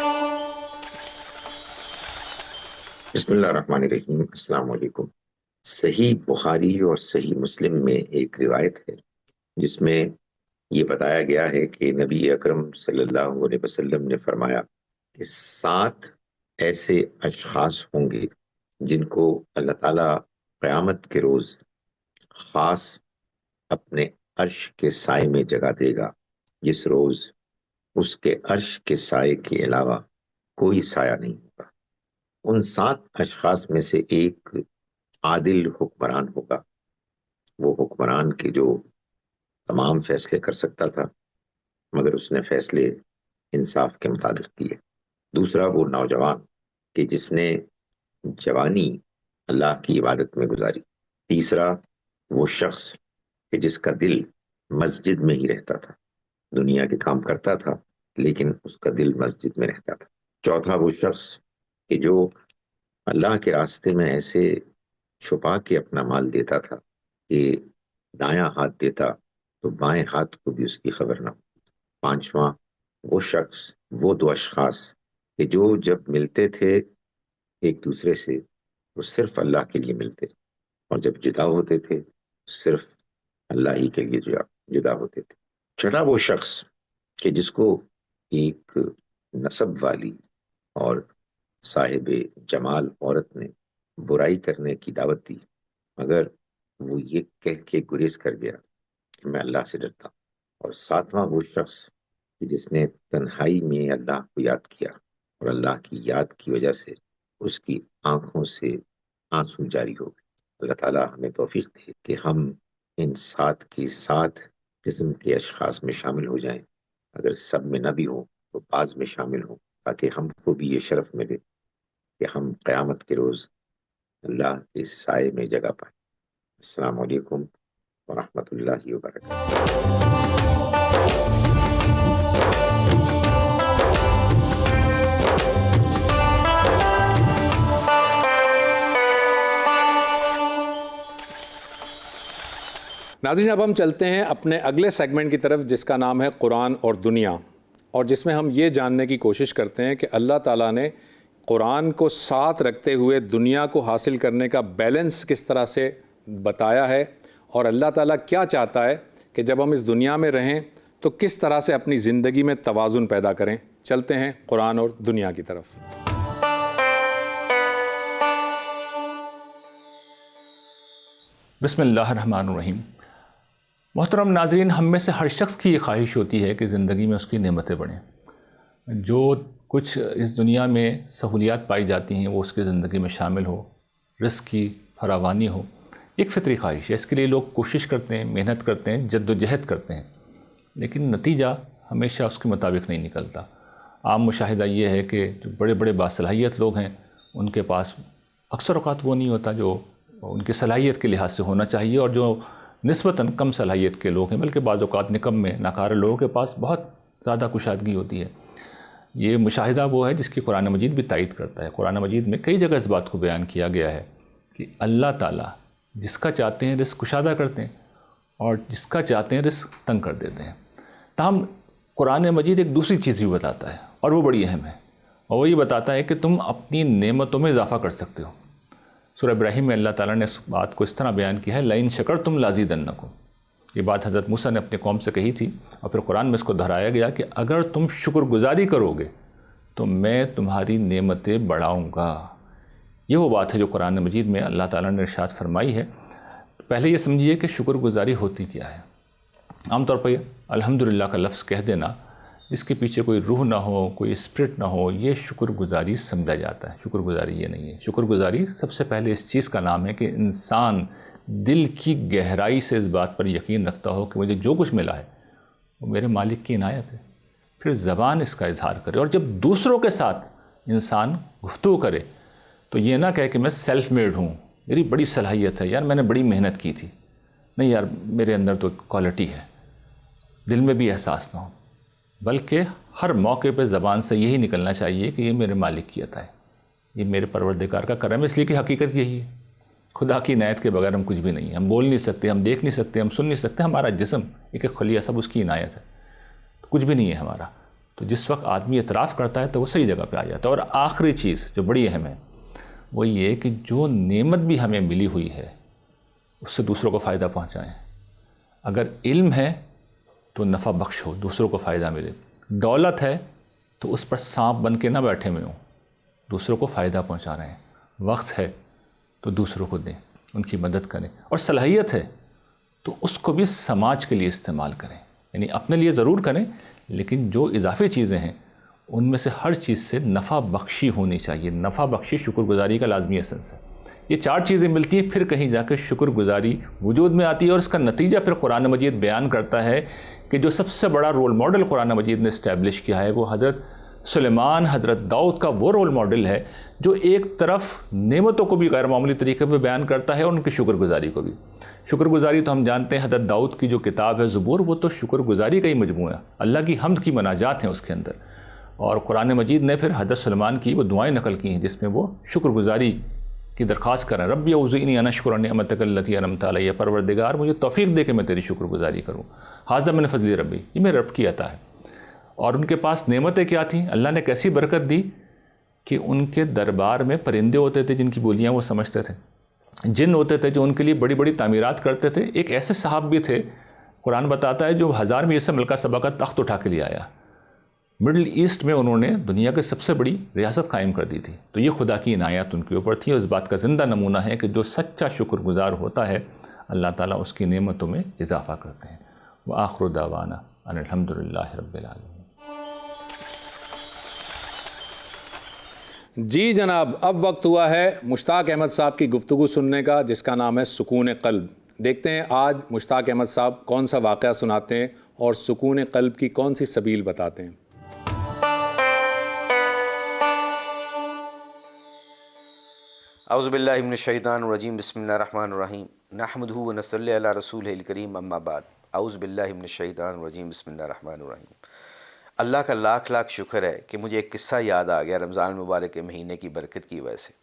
بسم اللہ الرحمن الرحیم۔ السلام علیکم۔ صحیح بخاری اور صحیح مسلم میں ایک روایت ہے جس میں یہ بتایا گیا ہے کہ نبی اکرم صلی اللہ علیہ وسلم نے فرمایا کہ 7 ایسے اشخاص ہوں گے جن کو اللہ تعالیٰ قیامت کے روز خاص اپنے عرش کے سائے میں جگہ دے گا، جس روز اس کے عرش کے سائے کے علاوہ کوئی سایہ نہیں ہوگا۔ ان 7 اشخاص میں سے ایک عادل حکمران ہوگا، وہ حکمران کے جو تمام فیصلے کر سکتا تھا مگر اس نے فیصلے انصاف کے مطابق کیے۔ دوسرا وہ نوجوان کہ جس نے جوانی اللہ کی عبادت میں گزاری۔ تیسرا وہ شخص کہ جس کا دل مسجد میں ہی رہتا تھا۔ دنیا کے کام کرتا تھا لیکن اس کا دل مسجد میں رہتا تھا۔ چوتھا وہ شخص کہ جو اللہ کے راستے میں ایسے چھپا کے اپنا مال دیتا تھا کہ دایاں ہاتھ دیتا تو بائیں ہاتھ کو بھی اس کی خبر نہ ہو۔ پانچواں وہ شخص، وہ دو اشخاص کہ جو جب ملتے تھے ایک دوسرے سے وہ صرف اللہ کے لیے ملتے، اور جب جدا ہوتے تھے صرف اللہ ہی کے لیے جدا ہوتے تھے۔ چھٹا وہ شخص کہ جس کو ایک نسب والی اور صاحب جمال عورت نے برائی کرنے کی دعوت دی، مگر وہ یہ کہہ کے گریز کر گیا کہ میں اللہ سے ڈرتا ہوں۔ اور ساتواں وہ شخص کہ جس نے تنہائی میں اللہ کو یاد کیا، اور اللہ کی یاد کی وجہ سے اس کی آنکھوں سے آنسو جاری ہو گئے۔ اللہ تعالیٰ ہمیں توفیق دے کہ ہم ان 7 کی 7 قسم کے اشخاص میں شامل ہو جائیں، اگر سب میں نہ بھی ہوں تو بعض میں شامل ہوں، تاکہ ہم کو بھی یہ شرف ملے کہ ہم قیامت کے روز اللہ کے سائے میں جگہ پائیں۔ السلام علیکم ورحمۃ اللہ وبرکاتہ۔ ناظرین، اب ہم چلتے ہیں اپنے اگلے سیگمنٹ کی طرف جس کا نام ہے قرآن اور دنیا، اور جس میں ہم یہ جاننے کی کوشش کرتے ہیں کہ اللہ تعالیٰ نے قرآن کو ساتھ رکھتے ہوئے دنیا کو حاصل کرنے کا بیلنس کس طرح سے بتایا ہے، اور اللہ تعالیٰ کیا چاہتا ہے کہ جب ہم اس دنیا میں رہیں تو کس طرح سے اپنی زندگی میں توازن پیدا کریں۔ چلتے ہیں قرآن اور دنیا کی طرف۔ بسم اللہ الرحمن الرحیم۔ محترم ناظرین، ہم میں سے ہر شخص کی یہ خواہش ہوتی ہے کہ زندگی میں اس کی نعمتیں بڑھیں، جو کچھ اس دنیا میں سہولیات پائی جاتی ہیں وہ اس کی زندگی میں شامل ہو، رزق کی فراوانی ہو۔ ایک فطری خواہش ہے، اس کے لیے لوگ کوشش کرتے ہیں، محنت کرتے ہیں، جد و جہد کرتے ہیں، لیکن نتیجہ ہمیشہ اس کے مطابق نہیں نکلتا۔ عام مشاہدہ یہ ہے کہ جو بڑے بڑے باصلاحیت لوگ ہیں ان کے پاس اکثر اوقات وہ نہیں ہوتا جو ان کی صلاحیت کے لحاظ سے ہونا چاہیے، اور جو نسبتاً کم صلاحیت کے لوگ ہیں بلکہ بعض اوقات نکم میں ناکارہ لوگوں کے پاس بہت زیادہ کشادگی ہوتی ہے۔ یہ مشاہدہ وہ ہے جس کی قرآن مجید بھی تائید کرتا ہے۔ قرآن مجید میں کئی جگہ اس بات کو بیان کیا گیا ہے کہ اللہ تعالیٰ جس کا چاہتے ہیں رزق کشادہ کرتے ہیں اور جس کا چاہتے ہیں رزق تنگ کر دیتے ہیں۔ تاہم قرآن مجید ایک دوسری چیز بھی بتاتا ہے، اور وہ بڑی اہم ہے، اور وہ یہ بتاتا ہے کہ تم اپنی نعمتوں میں اضافہ کر سکتے ہو۔ سورہ ابراہیم میں اللہ تعالیٰ نے اس بات کو اس طرح بیان کیا ہے، لَئِن شَكَرْتُمْ لَأَزِيدَنَّكُمْ۔ یہ بات حضرت موسیٰ نے اپنے قوم سے کہی تھی، اور پھر قرآن میں اس کو دہرایا گیا کہ اگر تم شکر گزاری کرو گے تو میں تمہاری نعمتیں بڑھاؤں گا۔ یہ وہ بات ہے جو قرآن مجید میں اللہ تعالیٰ نے ارشاد فرمائی ہے۔ پہلے یہ سمجھیے کہ شکر گزاری ہوتی کیا ہے۔ عام طور پر الحمدللہ کا لفظ کہہ دینا، اس کے پیچھے کوئی روح نہ ہو، کوئی اسپرٹ نہ ہو، یہ شکر گزاری سمجھا جاتا ہے۔ شکر گزاری یہ نہیں ہے۔ شکر گزاری سب سے پہلے اس چیز کا نام ہے کہ انسان دل کی گہرائی سے اس بات پر یقین رکھتا ہو کہ مجھے جو کچھ ملا ہے وہ میرے مالک کی عنایت ہے، پھر زبان اس کا اظہار کرے، اور جب دوسروں کے ساتھ انسان گفتگو کرے تو یہ نہ کہے کہ میں سیلف میڈ ہوں، میری بڑی صلاحیت ہے، یار میں نے بڑی محنت کی تھی، نہیں یار میرے اندر تو کوالٹی ہے، دل میں بھی احساس نہ ہو، بلکہ ہر موقع پہ زبان سے یہی نکلنا چاہیے کہ یہ میرے مالک کی عطا ہے، یہ میرے پروردگار کا کرم ہے، اس لیے کہ حقیقت یہی ہے، خدا کی عنایت کے بغیر ہم کچھ بھی نہیں ہیں، ہم بول نہیں سکتے، ہم دیکھ نہیں سکتے، ہم سن نہیں سکتے، ہمارا جسم ایک خلیہ سب اس کی عنایت ہے، کچھ بھی نہیں ہے ہمارا۔ تو جس وقت آدمی اعتراف کرتا ہے تو وہ صحیح جگہ پہ آ جاتا ہے۔ اور آخری چیز جو بڑی اہم ہے وہ یہ کہ جو نعمت بھی ہمیں ملی ہوئی ہے اس سے دوسروں کو فائدہ پہنچائیں۔ اگر علم ہے تو نفع بخش ہو، دوسروں کو فائدہ ملے۔ دولت ہے تو اس پر سانپ بن کے نہ بیٹھے ہوئے ہوں، دوسروں کو فائدہ پہنچا رہے ہیں۔ وقت ہے تو دوسروں کو دیں، ان کی مدد کریں، اور صلاحیت ہے تو اس کو بھی سماج کے لیے استعمال کریں، یعنی اپنے لیے ضرور کریں لیکن جو اضافی چیزیں ہیں ان میں سے ہر چیز سے نفع بخشی ہونی چاہیے۔ نفع بخشی شکر گزاری کا لازمی ایسنس ہے۔ یہ 4 چیزیں ملتی ہیں، پھر کہیں جا کے شکر گزاری وجود میں آتی ہے، اور اس کا نتیجہ پھر قرآن مجید بیان کرتا ہے کہ جو سب سے بڑا رول ماڈل قرآن مجید نے اسٹیبلش کیا ہے وہ حضرت سلیمان حضرت داؤد کا وہ رول ماڈل ہے جو ایک طرف نعمتوں کو بھی غیر معمولی طریقے پہ بیان کرتا ہے اور ان کی شکر گزاری کو بھی. شکر گزاری تو ہم جانتے ہیں حضرت داؤد کی جو کتاب ہے زبور، وہ تو شکر گزاری کا ہی مجموعہ ہے، اللہ کی حمد کی مناجات ہیں اس کے اندر. اور قرآن مجید نے پھر حضرت سلیمان کی وہ دعائیں نقل کی ہیں جس میں وہ شکر گزاری کی درخواست کر رہے ہیں. ربی اوزعنی ان اشکر نعمتک التی انعمت علی، پروردگار مجھے توفیق دے کہ میں تیری شکر گزاری کروں. ھذا من فضل ربی، یہ میرے رب کی عطا ہے. اور ان کے پاس نعمتیں کیا تھیں؟ اللہ نے کیسی برکت دی کہ ان کے دربار میں پرندے ہوتے تھے جن کی بولیاں وہ سمجھتے تھے، جن ہوتے تھے جو ان کے لیے بڑی بڑی تعمیرات کرتے تھے. ایک ایسے صاحب بھی تھے قرآن بتاتا ہے جو 1000 میں سے ملکہ سبا کا تخت اٹھا کے لے آیا. مڈل ایسٹ میں انہوں نے دنیا کی سب سے بڑی ریاست قائم کر دی تھی. تو یہ خدا کی عنایت ان کے اوپر تھی، اور اس بات کا زندہ نمونہ ہے کہ جو سچا شکر گزار ہوتا ہے اللہ تعالیٰ اس کی نعمتوں میں اضافہ کرتے ہیں. وآخر دعوانا ان الحمد للہ رب العالمین. جی جناب، اب وقت ہوا ہے مشتاق احمد صاحب کی گفتگو سننے کا جس کا نام ہے سکون قلب. دیکھتے ہیں آج مشتاق احمد صاحب کون سا واقعہ سناتے ہیں اور سکون قلب کی کون سی سبیل بتاتے ہیں. اعوذ باللہ من الشیطان الرجیم، بسم اللہ الرحمن الرحیم، نحمدہ و نصلی علی رسولہ الکریم، اما بعد. اعوذ باللہ من الشیطان الرجیم، بسم اللہ الرحمن الرحیم. اللہ کا لاکھ لاکھ شکر ہے کہ مجھے ایک قصہ یاد آ گیا رمضان المبارک کے مہینے کی برکت کی وجہ سے.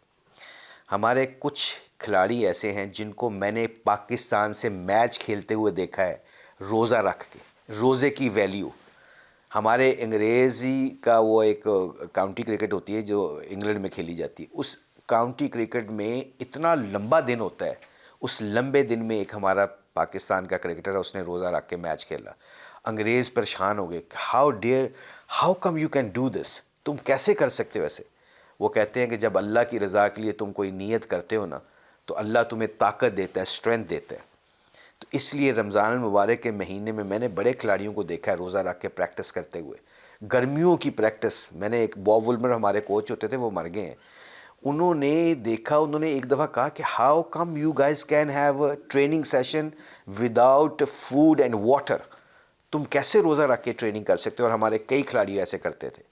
ہمارے کچھ کھلاڑی ایسے ہیں جن کو میں نے پاکستان سے میچ کھیلتے ہوئے دیکھا ہے روزہ رکھ کے. روزے کی ویلیو، ہمارے انگریزی کا وہ ایک کاؤنٹی کرکٹ ہوتی ہے جو انگلینڈ میں کھیلی جاتی ہے، اس کاؤنٹی کرکٹ میں اتنا لمبا دن ہوتا ہے. اس لمبے دن میں ایک ہمارا پاکستان کا کرکٹر ہے، اس نے روزہ رکھ کے میچ کھیلا. انگریز پریشان ہو گئے، how come you can do this, تم کیسے کر سکتے ہو ایسے. وہ کہتے ہیں کہ جب اللہ کی رضا کے لیے تم کوئی نیت کرتے ہو نا تو اللہ تمہیں طاقت دیتا ہے، اسٹرینتھ دیتا ہے. تو اس لیے رمضان المبارک کے مہینے میں میں نے بڑے کھلاڑیوں کو دیکھا ہے روزہ رکھ کے پریکٹس کرتے ہوئے. گرمیوں کی پریکٹس، میں نے ایک باب ولمر ہمارے کوچ ہوتے تھے وہ مر گئے ہیں، انہوں نے دیکھا، انہوں نے ایک دفعہ کہا کہ how come you guys can have a training session without food and water, تم کیسے روزہ رکھ کے ٹریننگ کر سکتے ہو. اور ہمارے کئی کھلاڑی ایسے کرتے تھے.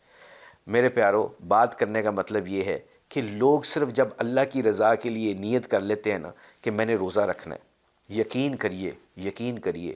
میرے پیارو، بات کرنے کا مطلب یہ ہے کہ لوگ صرف جب اللہ کی رضا کے لیے نیت کر لیتے ہیں نا کہ میں نے روزہ رکھنا ہے، یقین کریے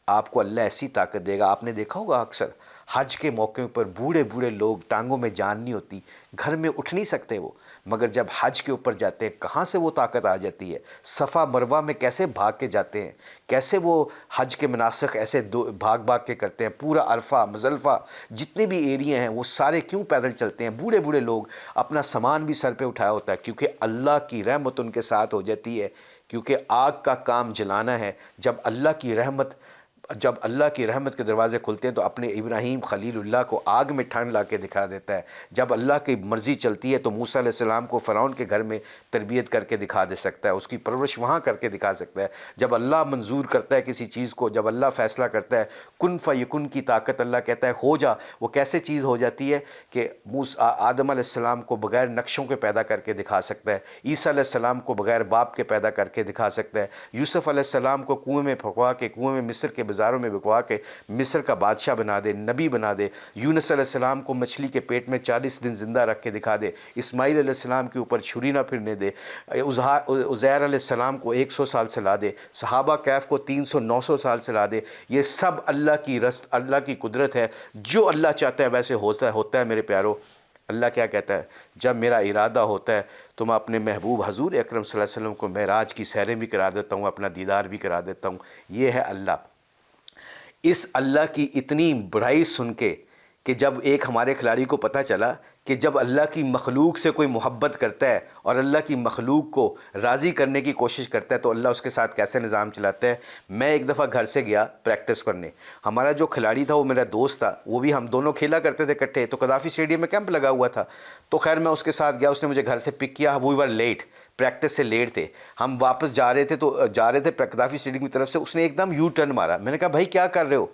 آپ کو اللہ ایسی طاقت دے گا. آپ نے دیکھا ہوگا اکثر حج کے موقع پر بوڑھے بوڑھے لوگ، ٹانگوں میں جان نہیں ہوتی، گھر میں اٹھ نہیں سکتے وہ، مگر جب حج کے اوپر جاتے ہیں کہاں سے وہ طاقت آ جاتی ہے. صفا مروہ میں کیسے بھاگ کے جاتے ہیں، کیسے وہ حج کے مناسک ایسے بھاگ کے کرتے ہیں. پورا عرفہ، مزدلفہ، جتنے بھی ایریا ہیں وہ سارے کیوں پیدل چلتے ہیں. بوڑھے بوڑھے لوگ، اپنا سامان بھی سر پہ اٹھایا ہوتا ہے کیونکہ اللہ کی رحمت ان کے ساتھ ہو جاتی ہے. کیونکہ آگ کا کام جلانا ہے. جب اللہ کی رحمت کے دروازے کھلتے ہیں تو اپنے ابراہیم خلیل اللہ کو آگ میں ٹھنڈ لا کے دکھا دیتا ہے. جب اللہ کی مرضی چلتی ہے تو موسیٰ علیہ السلام کو فرعون کے گھر میں تربیت کر کے دکھا دے سکتا ہے، اس کی پرورش وہاں کر کے دکھا سکتا ہے. جب اللہ منظور کرتا ہے کسی چیز کو، جب اللہ فیصلہ کرتا ہے، کن فیکن کی طاقت، اللہ کہتا ہے ہو جا، وہ کیسے چیز ہو جاتی ہے کہ آدم علیہ السلام کو بغیر نقشوں کے پیدا کر کے دکھا سکتا ہے، عیسیٰ علیہ السلام کو بغیر باپ کے پیدا کر کے دکھا سکتا ہے، یوسف علیہ السلام کو کنویں میں پھنکوا کے، کنویں میں مصر کے بازاروں میں بکوا کے مصر کا بادشاہ بنا دے، نبی بنا دے. یونس علیہ السلام کو مچھلی کے پیٹ میں 40 دن زندہ رکھ کے دکھا دے. اسماعیل علیہ السلام کے اوپر چھری نہ پھرنے دے. عزیر علیہ السلام کو 100 سال چلا دے. صحابہ کہف کو 300-900 سال چلا دے. یہ سب اللہ کی قدرت ہے. جو اللہ چاہتا ہے ویسے ہوتا ہے میرے پیارو. اللہ کیا کہتا ہے، جب میرا ارادہ ہوتا ہے تو میں اپنے محبوب حضور اکرم صلی اللہ علیہ وسلم کو معراج کی سیریں بھی کرا دیتا ہوں، اپنا دیدار بھی کرا دیتا ہوں. یہ ہے اللہ. اس اللہ کی اتنی بڑائی سن کے کہ جب ایک ہمارے کھلاڑی کو پتہ چلا کہ جب اللہ کی مخلوق سے کوئی محبت کرتا ہے اور اللہ کی مخلوق کو راضی کرنے کی کوشش کرتا ہے تو اللہ اس کے ساتھ کیسے نظام چلاتا ہے. میں ایک دفعہ گھر سے گیا پریکٹس کرنے. ہمارا جو کھلاڑی تھا وہ میرا دوست تھا، وہ بھی ہم دونوں کھیلا کرتے تھے اکٹھے. تو قذافی اسٹیڈیم میں کیمپ لگا ہوا تھا تو خیر میں اس کے ساتھ گیا. اس نے مجھے گھر سے پک کیا. وی ور لیٹ، پریکٹس سے لیٹ تھے. ہم واپس جا رہے تھے قذافی اسٹیڈیم کی طرف سے. اس نے ایک دم یو ٹرن مارا. میں نے کہا بھائی کیا کر رہے ہو،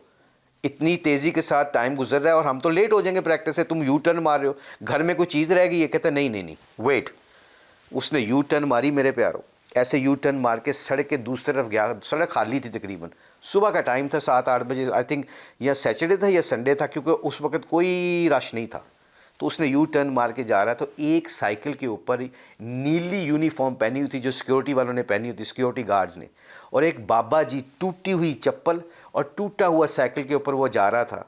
اتنی تیزی کے ساتھ ٹائم گزر رہا ہے اور ہم تو لیٹ ہو جائیں گے پریکٹس سے، تم یو ٹرن مار رہے ہو، گھر میں کوئی چیز رہ گئی. یہ کہتا ہے نہیں ویٹ. اس نے یو ٹرن ماری میرے پیارو. ایسے یو ٹرن مار کے سڑک کے دوسری طرف گیا. سڑک خالی تھی تقریباً، صبح کا ٹائم تھا 7-8 بجے آئی تھنک، یا سیٹرڈے تھا یا سنڈے تھا کیونکہ اس وقت کوئی رش نہیں تھا. تو اس نے یو ٹرن مار کے جا رہا تو ایک سائیکل کے اوپر نیلی یونیفارم پہنی ہوئی تھی جو سیکیورٹی والوں نے پہنی ہوئی تھی، سیکیورٹی گارڈز نے، اور ایک بابا جی ٹوٹی ہوئی چپل اور ٹوٹا ہوا سائیکل کے اوپر وہ جا رہا تھا۔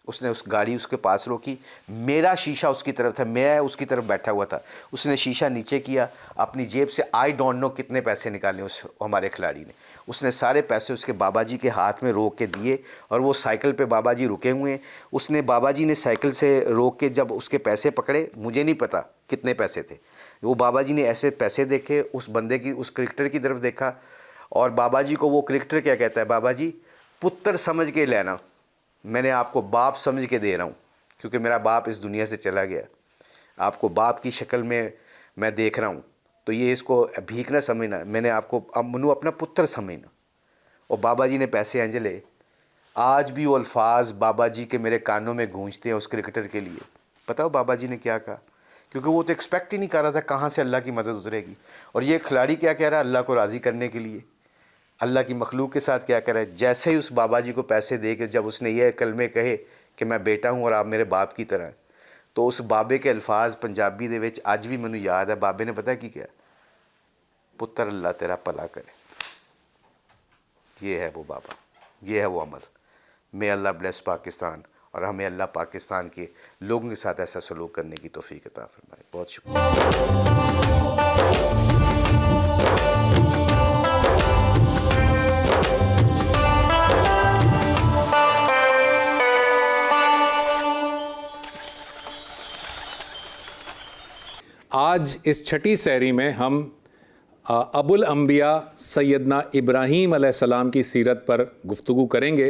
اس نے اس گاڑی اس کے پاس روکی، میرا شیشہ اس کی طرف تھا، میں اس کی طرف بیٹھا ہوا تھا، اس نے شیشہ نیچے کیا، اپنی جیب سے آئی ڈونٹ نو کتنے پیسے نکالے اس ہمارے کھلاڑی نے، اس نے سارے پیسے اس کے بابا جی کے ہاتھ میں روک کے دیے، اور وہ سائیکل پہ بابا جی رکے ہوئے ہیں۔ اس نے بابا جی نے سائیکل سے روک کے جب اس کے پیسے پکڑے، مجھے نہیں پتا کتنے پیسے تھے، وہ بابا جی نے ایسے پیسے دیکھے، اس بندے کی، اس کرکٹر کی طرف دیکھا، اور بابا جی کو وہ کرکٹر کیا کہتا ہے، بابا جی پتر سمجھ کے لینا، میں نے آپ کو باپ سمجھ کے دے رہا ہوں، کیونکہ میرا باپ اس دنیا سے چلا گیا، آپ کو باپ کی شکل میں دیکھ رہا ہوں، تو یہ اس کو بھیک نہ سمجھنا، میں نے آپ کو منو اپنا پتر سمجھنا۔ اور بابا جی نے پیسے انجلے، آج بھی وہ الفاظ بابا جی کے میرے کانوں میں گونجتے ہیں اس کرکٹر کے لیے۔ پتہ ہو بابا جی نے کیا کہا؟ کیونکہ وہ تو ایکسپیکٹ ہی نہیں کر رہا تھا کہاں سے اللہ کی مدد اترے گی، اور یہ کھلاڑی کیا کہہ رہا ہے، اللہ کو راضی کرنے کے لیے، اللہ کی مخلوق کے ساتھ کیا کہہ رہا ہے۔ جیسے ہی اس بابا جی کو پیسے دے کے جب اس نے یہ کلمے کہے کہ میں بیٹا ہوں اور آپ میرے باپ کی طرح ہیں، تو اس بابے کے الفاظ پنجابی دے وچ اج بھی مینوں یاد ہے، بابے نے پتہ کی کیا، پتر اللہ تیرا بھلا کرے۔ یہ ہے وہ بابا، یہ ہے وہ عمل۔ میں اللہ بلیس پاکستان، اور ہمیں اللہ پاکستان کے لوگوں کے ساتھ ایسا سلوک کرنے کی توفیق عطا فرمائے۔ بہت شکریہ۔ آج اس چھٹی سحری میں ہم ابو الانبیاء سیدنا ابراہیم علیہ السلام کی سیرت پر گفتگو کریں گے،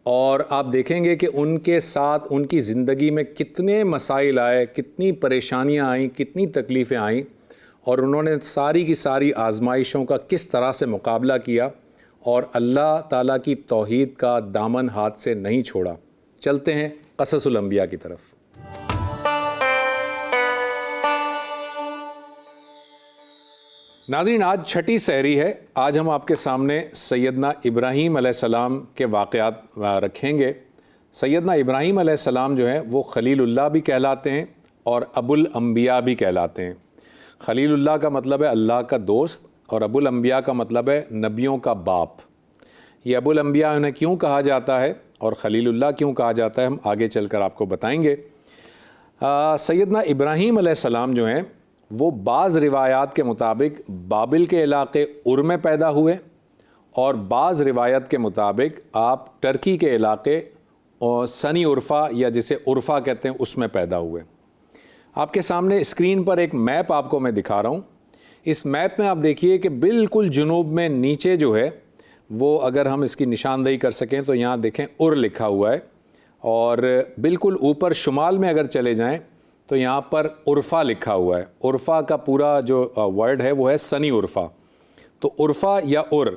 اور آپ دیکھیں گے کہ ان کے ساتھ ان کی زندگی میں کتنے مسائل آئے، کتنی پریشانیاں آئیں، کتنی تکلیفیں آئیں، اور انہوں نے ساری کی ساری آزمائشوں کا کس طرح سے مقابلہ کیا اور اللہ تعالیٰ کی توحید کا دامن ہاتھ سے نہیں چھوڑا۔ چلتے ہیں قصص الانبیاء کی طرف۔ ناظرین، آج چھٹی سحری ہے۔ آج ہم آپ کے سامنے سیدنا ابراہیم علیہ السلام کے واقعات رکھیں گے۔ سیدنا ابراہیم علیہ السلام جو ہیں وہ خلیل اللہ بھی کہلاتے ہیں اور ابو الانبیاء بھی کہلاتے ہیں۔ خلیل اللہ کا مطلب ہے اللہ کا دوست، اور ابو الانبیاء کا مطلب ہے نبیوں کا باپ۔ یہ ابو الانبیاء انہیں کیوں کہا جاتا ہے اور خلیل اللہ کیوں کہا جاتا ہے، ہم آگے چل کر آپ کو بتائیں گے۔ سیدنا ابراہیم علیہ السلام جو ہیں وہ بعض روایات کے مطابق بابل کے علاقے ار میں پیدا ہوئے، اور بعض روایت کے مطابق آپ ٹرکی کے علاقے سنی عرفہ یا جسے عرفہ کہتے ہیں اس میں پیدا ہوئے۔ آپ کے سامنے اسکرین پر ایک میپ آپ کو میں دکھا رہا ہوں۔ اس میپ میں آپ دیکھیے کہ بالکل جنوب میں نیچے جو ہے وہ، اگر ہم اس کی نشاندہی کر سکیں تو یہاں دیکھیں ار لکھا ہوا ہے، اور بالکل اوپر شمال میں اگر چلے جائیں تو یہاں پر عرفہ لکھا ہوا ہے۔ عرفہ کا پورا جو ورڈ ہے وہ ہے سنی عرفہ۔ تو عرفہ یا ار،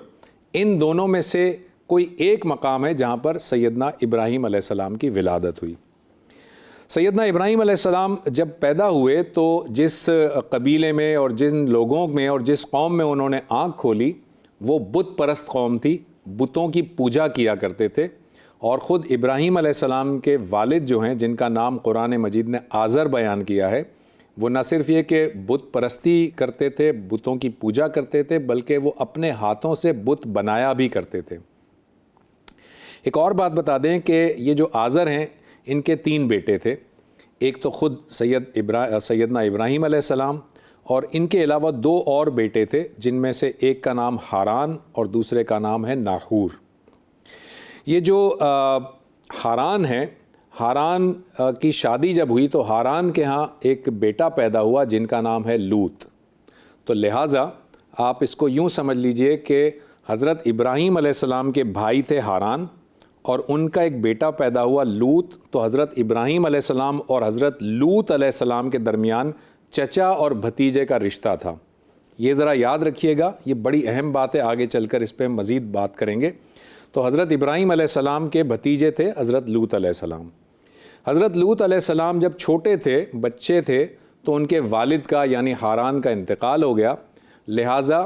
ان دونوں میں سے کوئی ایک مقام ہے جہاں پر سیدنا ابراہیم علیہ السلام کی ولادت ہوئی۔ سیدنا ابراہیم علیہ السلام جب پیدا ہوئے تو جس قبیلے میں اور جن لوگوں میں اور جس قوم میں انہوں نے آنکھ کھولی وہ بت پرست قوم تھی، بتوں کی پوجا کیا کرتے تھے، اور خود ابراہیم علیہ السلام کے والد جو ہیں جن کا نام قرآن مجید نے آزر بیان کیا ہے، وہ نہ صرف یہ کہ بت پرستی کرتے تھے، بتوں کی پوجا کرتے تھے، بلکہ وہ اپنے ہاتھوں سے بت بنایا بھی کرتے تھے۔ ایک اور بات بتا دیں کہ یہ جو آزر ہیں ان کے 3 بیٹے تھے، ایک تو خود سیدنا ابراہیم علیہ السلام، اور ان کے علاوہ 2 اور بیٹے تھے جن میں سے ایک کا نام ہاران اور دوسرے کا نام ہے ناحور۔ یہ جو ہاران ہیں، ہاران کی شادی جب ہوئی تو ہاران کے ہاں ایک بیٹا پیدا ہوا جن کا نام ہے لوط۔ تو لہٰذا آپ اس کو یوں سمجھ لیجئے کہ حضرت ابراہیم علیہ السلام کے بھائی تھے ہاران، اور ان کا ایک بیٹا پیدا ہوا لوط، تو حضرت ابراہیم علیہ السلام اور حضرت لوط علیہ السلام کے درمیان چچا اور بھتیجے کا رشتہ تھا۔ یہ ذرا یاد رکھیے گا، یہ بڑی اہم بات ہے، آگے چل کر اس پہ مزید بات کریں گے۔ تو حضرت ابراہیم علیہ السلام کے بھتیجے تھے حضرت لوط علیہ السلام۔ حضرت لوط علیہ السلام جب چھوٹے تھے، بچے تھے، تو ان کے والد کا یعنی ہاران کا انتقال ہو گیا، لہٰذا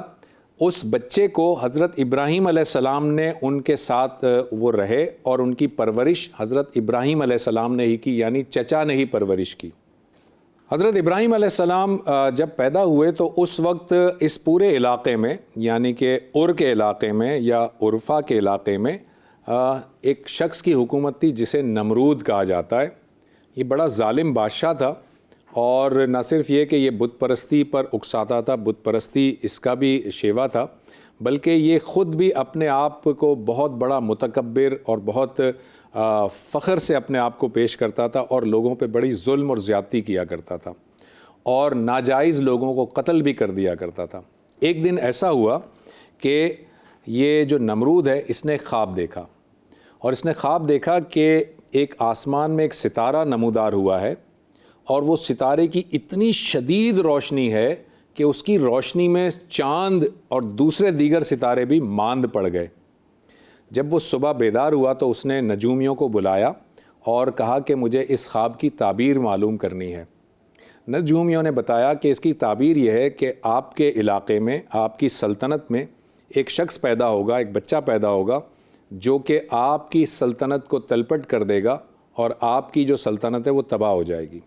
اس بچے کو حضرت ابراہیم علیہ السلام نے ان کے ساتھ وہ رہے اور ان کی پرورش حضرت ابراہیم علیہ السلام نے ہی کی، یعنی چچا نے ہی پرورش کی۔ حضرت ابراہیم علیہ السلام جب پیدا ہوئے تو اس وقت اس پورے علاقے میں، یعنی کہ ار کے علاقے میں یا عرفہ کے علاقے میں ایک شخص کی حکومت تھی جسے نمرود کہا جاتا ہے۔ یہ بڑا ظالم بادشاہ تھا، اور نہ صرف یہ کہ یہ بت پرستی پر اکساتا تھا، بت پرستی اس کا بھی شیوا تھا، بلکہ یہ خود بھی اپنے آپ کو بہت بڑا متکبر اور بہت فخر سے اپنے آپ کو پیش کرتا تھا، اور لوگوں پہ بڑی ظلم اور زیادتی کیا کرتا تھا، اور ناجائز لوگوں کو قتل بھی کر دیا کرتا تھا۔ ایک دن ایسا ہوا کہ یہ جو نمرود ہے اس نے خواب دیکھا، اور اس نے خواب دیکھا کہ ایک آسمان میں ایک ستارہ نمودار ہوا ہے، اور وہ ستارے کی اتنی شدید روشنی ہے کہ اس کی روشنی میں چاند اور دوسرے دیگر ستارے بھی ماند پڑ گئے۔ جب وہ صبح بیدار ہوا تو اس نے نجومیوں کو بلایا اور کہا کہ مجھے اس خواب کی تعبیر معلوم کرنی ہے۔ نجومیوں نے بتایا کہ اس کی تعبیر یہ ہے کہ آپ کے علاقے میں، آپ کی سلطنت میں ایک شخص پیدا ہوگا، ایک بچہ پیدا ہوگا جو کہ آپ کی سلطنت کو تلپٹ کر دے گا، اور آپ کی جو سلطنت ہے وہ تباہ ہو جائے گی۔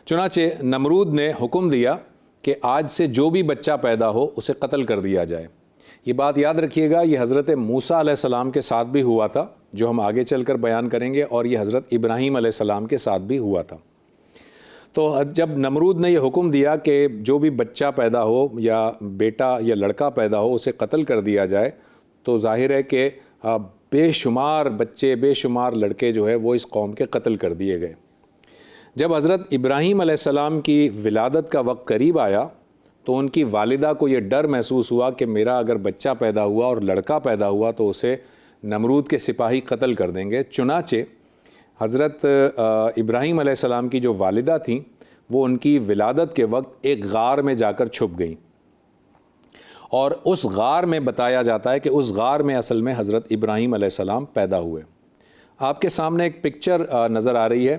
چنانچہ نمرود نے حکم دیا کہ آج سے جو بھی بچہ پیدا ہو اسے قتل کر دیا جائے۔ یہ بات یاد رکھیے گا، یہ حضرت موسیٰ علیہ السلام کے ساتھ بھی ہوا تھا، جو ہم آگے چل کر بیان کریں گے، اور یہ حضرت ابراہیم علیہ السلام کے ساتھ بھی ہوا تھا۔ تو جب نمرود نے یہ حکم دیا کہ جو بھی بچہ پیدا ہو یا بیٹا یا لڑکا پیدا ہو اسے قتل کر دیا جائے، تو ظاہر ہے کہ بے شمار بچے، بے شمار لڑکے جو ہے وہ اس قوم کے قتل کر دیے گئے۔ جب حضرت ابراہیم علیہ السلام کی ولادت کا وقت قریب آیا تو ان کی والدہ کو یہ ڈر محسوس ہوا کہ میرا اگر بچہ پیدا ہوا اور لڑکا پیدا ہوا تو اسے نمرود کے سپاہی قتل کر دیں گے۔ چنانچہ حضرت ابراہیم علیہ السلام کی جو والدہ تھیں وہ ان کی ولادت کے وقت ایک غار میں جا کر چھپ گئیں، اور اس غار میں بتایا جاتا ہے کہ اس غار میں اصل میں حضرت ابراہیم علیہ السلام پیدا ہوئے۔ آپ کے سامنے ایک پکچر نظر آ رہی ہے،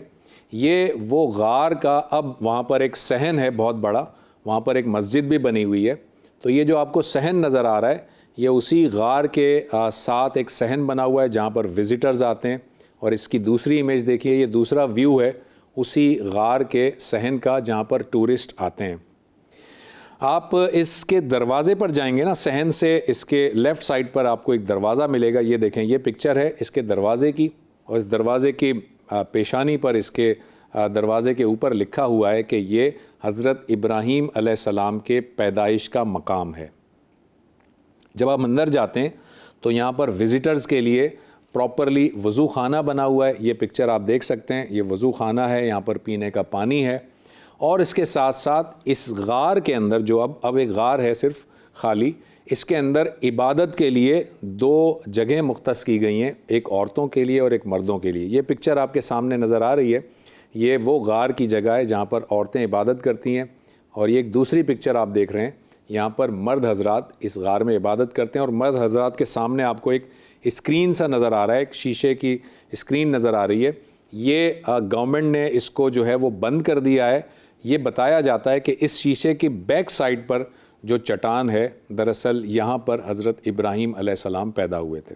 یہ وہ غار کا، اب وہاں پر ایک صحن ہے بہت بڑا، وہاں پر ایک مسجد بھی بنی ہوئی ہے، تو یہ جو آپ کو صحن نظر آ رہا ہے یہ اسی غار کے ساتھ ایک صحن بنا ہوا ہے جہاں پر وزٹرز آتے ہیں، اور اس کی دوسری امیج دیکھیے، یہ دوسرا ویو ہے اسی غار کے صحن کا جہاں پر ٹورسٹ آتے ہیں۔ آپ اس کے دروازے پر جائیں گے نا، صحن سے اس کے لیفٹ سائڈ پر آپ کو ایک دروازہ ملے گا، یہ دیکھیں یہ پکچر ہے اس کے دروازے کی، اور اس دروازے کی پیشانی پر اس کے دروازے کے اوپر لکھا ہوا ہے کہ یہ حضرت ابراہیم علیہ السلام کے پیدائش کا مقام ہے۔ جب آپ اندر جاتے ہیں تو یہاں پر وزٹرز کے لیے پراپرلی وضو خانہ بنا ہوا ہے، یہ پکچر آپ دیکھ سکتے ہیں، یہ وضو خانہ ہے، یہاں پر پینے کا پانی ہے، اور اس کے ساتھ ساتھ اس غار کے اندر جو اب ایک غار ہے صرف خالی، اس کے اندر عبادت کے لیے دو جگہیں مختص کی گئی ہیں، ایک عورتوں کے لیے اور ایک مردوں کے لیے۔ یہ پکچر آپ کے سامنے نظر آ رہی ہے، یہ وہ غار کی جگہ ہے جہاں پر عورتیں عبادت کرتی ہیں، اور یہ ایک دوسری پکچر آپ دیکھ رہے ہیں، یہاں پر مرد حضرات اس غار میں عبادت کرتے ہیں، اور مرد حضرات کے سامنے آپ کو ایک اسکرین سا نظر آ رہا ہے، ایک شیشے کی اسکرین نظر آ رہی ہے۔ یہ گورنمنٹ نے اس کو جو ہے وہ بند کر دیا ہے۔ یہ بتایا جاتا ہے کہ اس شیشے کی بیک سائڈ پر جو چٹان ہے، دراصل یہاں پر حضرت ابراہیم علیہ السلام پیدا ہوئے تھے۔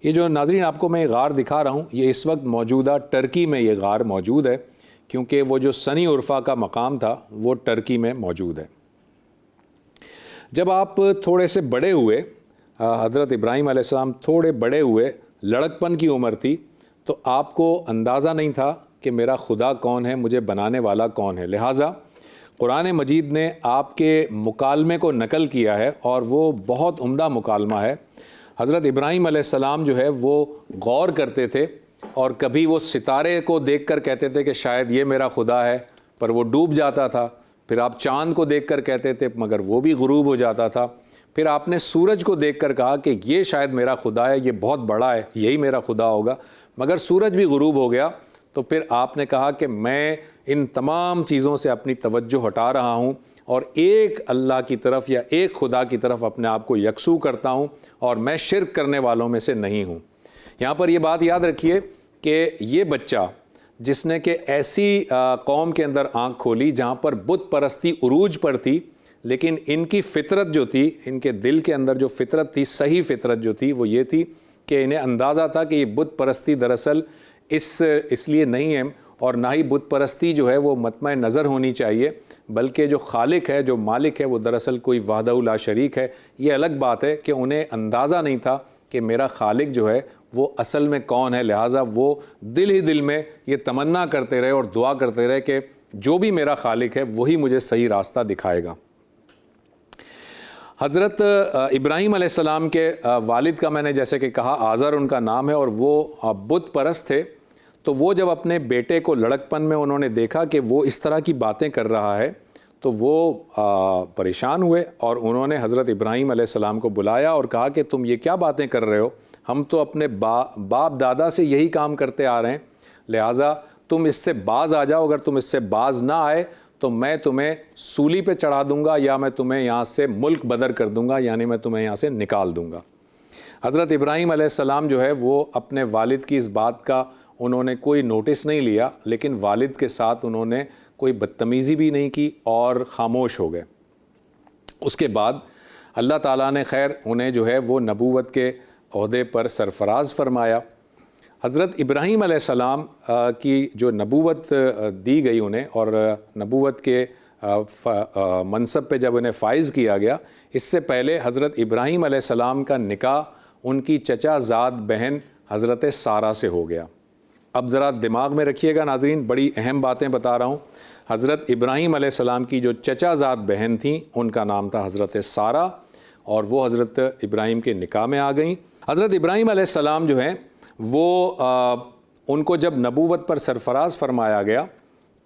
یہ جو ناظرین آپ کو میں غار دکھا رہا ہوں، یہ اس وقت موجودہ ٹرکی میں یہ غار موجود ہے، کیونکہ وہ جو سنی عرفہ کا مقام تھا وہ ٹرکی میں موجود ہے۔ جب آپ تھوڑے سے بڑے ہوئے، حضرت ابراہیم علیہ السلام تھوڑے بڑے ہوئے، لڑکپن کی عمر تھی، تو آپ کو اندازہ نہیں تھا کہ میرا خدا کون ہے، مجھے بنانے والا کون ہے۔ لہٰذا قرآن مجید نے آپ کے مکالمے کو نقل کیا ہے، اور وہ بہت عمدہ مکالمہ ہے۔ حضرت ابراہیم علیہ السلام جو ہے وہ غور کرتے تھے، اور کبھی وہ ستارے کو دیکھ کر کہتے تھے کہ شاید یہ میرا خدا ہے، پر وہ ڈوب جاتا تھا۔ پھر آپ چاند کو دیکھ کر کہتے تھے مگر وہ بھی غروب ہو جاتا تھا۔ پھر آپ نے سورج کو دیکھ کر کہا کہ یہ شاید میرا خدا ہے، یہ بہت بڑا ہے، یہی میرا خدا ہوگا، مگر سورج بھی غروب ہو گیا۔ تو پھر آپ نے کہا کہ میں ان تمام چیزوں سے اپنی توجہ ہٹا رہا ہوں، اور ایک اللہ کی طرف یا ایک خدا کی طرف اپنے آپ کو یکسو کرتا ہوں، اور میں شرک کرنے والوں میں سے نہیں ہوں۔ یہاں پر یہ بات یاد رکھیے کہ یہ بچہ جس نے کہ ایسی قوم کے اندر آنکھ کھولی جہاں پر بت پرستی عروج پر تھی، لیکن ان کی فطرت جو تھی، ان کے دل کے اندر جو فطرت تھی، صحیح فطرت جو تھی، وہ یہ تھی کہ انہیں اندازہ تھا کہ یہ بت پرستی دراصل اس لیے نہیں ہے، اور نہ ہی بت پرستی جو ہے وہ مطمع نظر ہونی چاہیے، بلکہ جو خالق ہے، جو مالک ہے، وہ دراصل کوئی وحدہ لا شریک ہے۔ یہ الگ بات ہے کہ انہیں اندازہ نہیں تھا کہ میرا خالق جو ہے وہ اصل میں کون ہے، لہٰذا وہ دل ہی دل میں یہ تمنا کرتے رہے اور دعا کرتے رہے کہ جو بھی میرا خالق ہے وہی مجھے صحیح راستہ دکھائے گا۔ حضرت ابراہیم علیہ السلام کے والد کا میں نے جیسے کہ کہا آزر ان کا نام ہے، اور وہ بت پرست تھے، تو وہ جب اپنے بیٹے کو لڑکپن میں انہوں نے دیکھا کہ وہ اس طرح کی باتیں کر رہا ہے تو وہ پریشان ہوئے، اور انہوں نے حضرت ابراہیم علیہ السلام کو بلایا اور کہا کہ تم یہ کیا باتیں کر رہے ہو، ہم تو اپنے باپ دادا سے یہی کام کرتے آ رہے ہیں، لہٰذا تم اس سے باز آ جاؤ، اگر تم اس سے باز نہ آئے تو میں تمہیں سولی پہ چڑھا دوں گا، یا میں تمہیں یہاں سے ملک بدر کر دوں گا، یعنی میں تمہیں یہاں سے نکال دوں گا۔ حضرت ابراہیم علیہ السلام جو ہے وہ اپنے والد کی اس بات کا انہوں نے کوئی نوٹس نہیں لیا، لیکن والد کے ساتھ انہوں نے کوئی بدتمیزی بھی نہیں کی اور خاموش ہو گئے۔ اس کے بعد اللہ تعالیٰ نے خیر انہیں جو ہے وہ نبوت کے عہدے پر سرفراز فرمایا۔ حضرت ابراہیم علیہ السلام کی جو نبوت دی گئی انہیں، اور نبوت کے منصب پہ جب انہیں فائز کیا گیا، اس سے پہلے حضرت ابراہیم علیہ السلام کا نکاح ان کی چچا زاد بہن حضرت سارہ سے ہو گیا۔ اب ذرا دماغ میں رکھیے گا ناظرین، بڑی اہم باتیں بتا رہا ہوں۔ حضرت ابراہیم علیہ السلام کی جو چچا زاد بہن تھیں ان کا نام تھا حضرت سارہ، اور وہ حضرت ابراہیم کے نکاح میں آ گئیں۔ حضرت ابراہیم علیہ السلام جو ہیں وہ ان کو جب نبوت پر سرفراز فرمایا گیا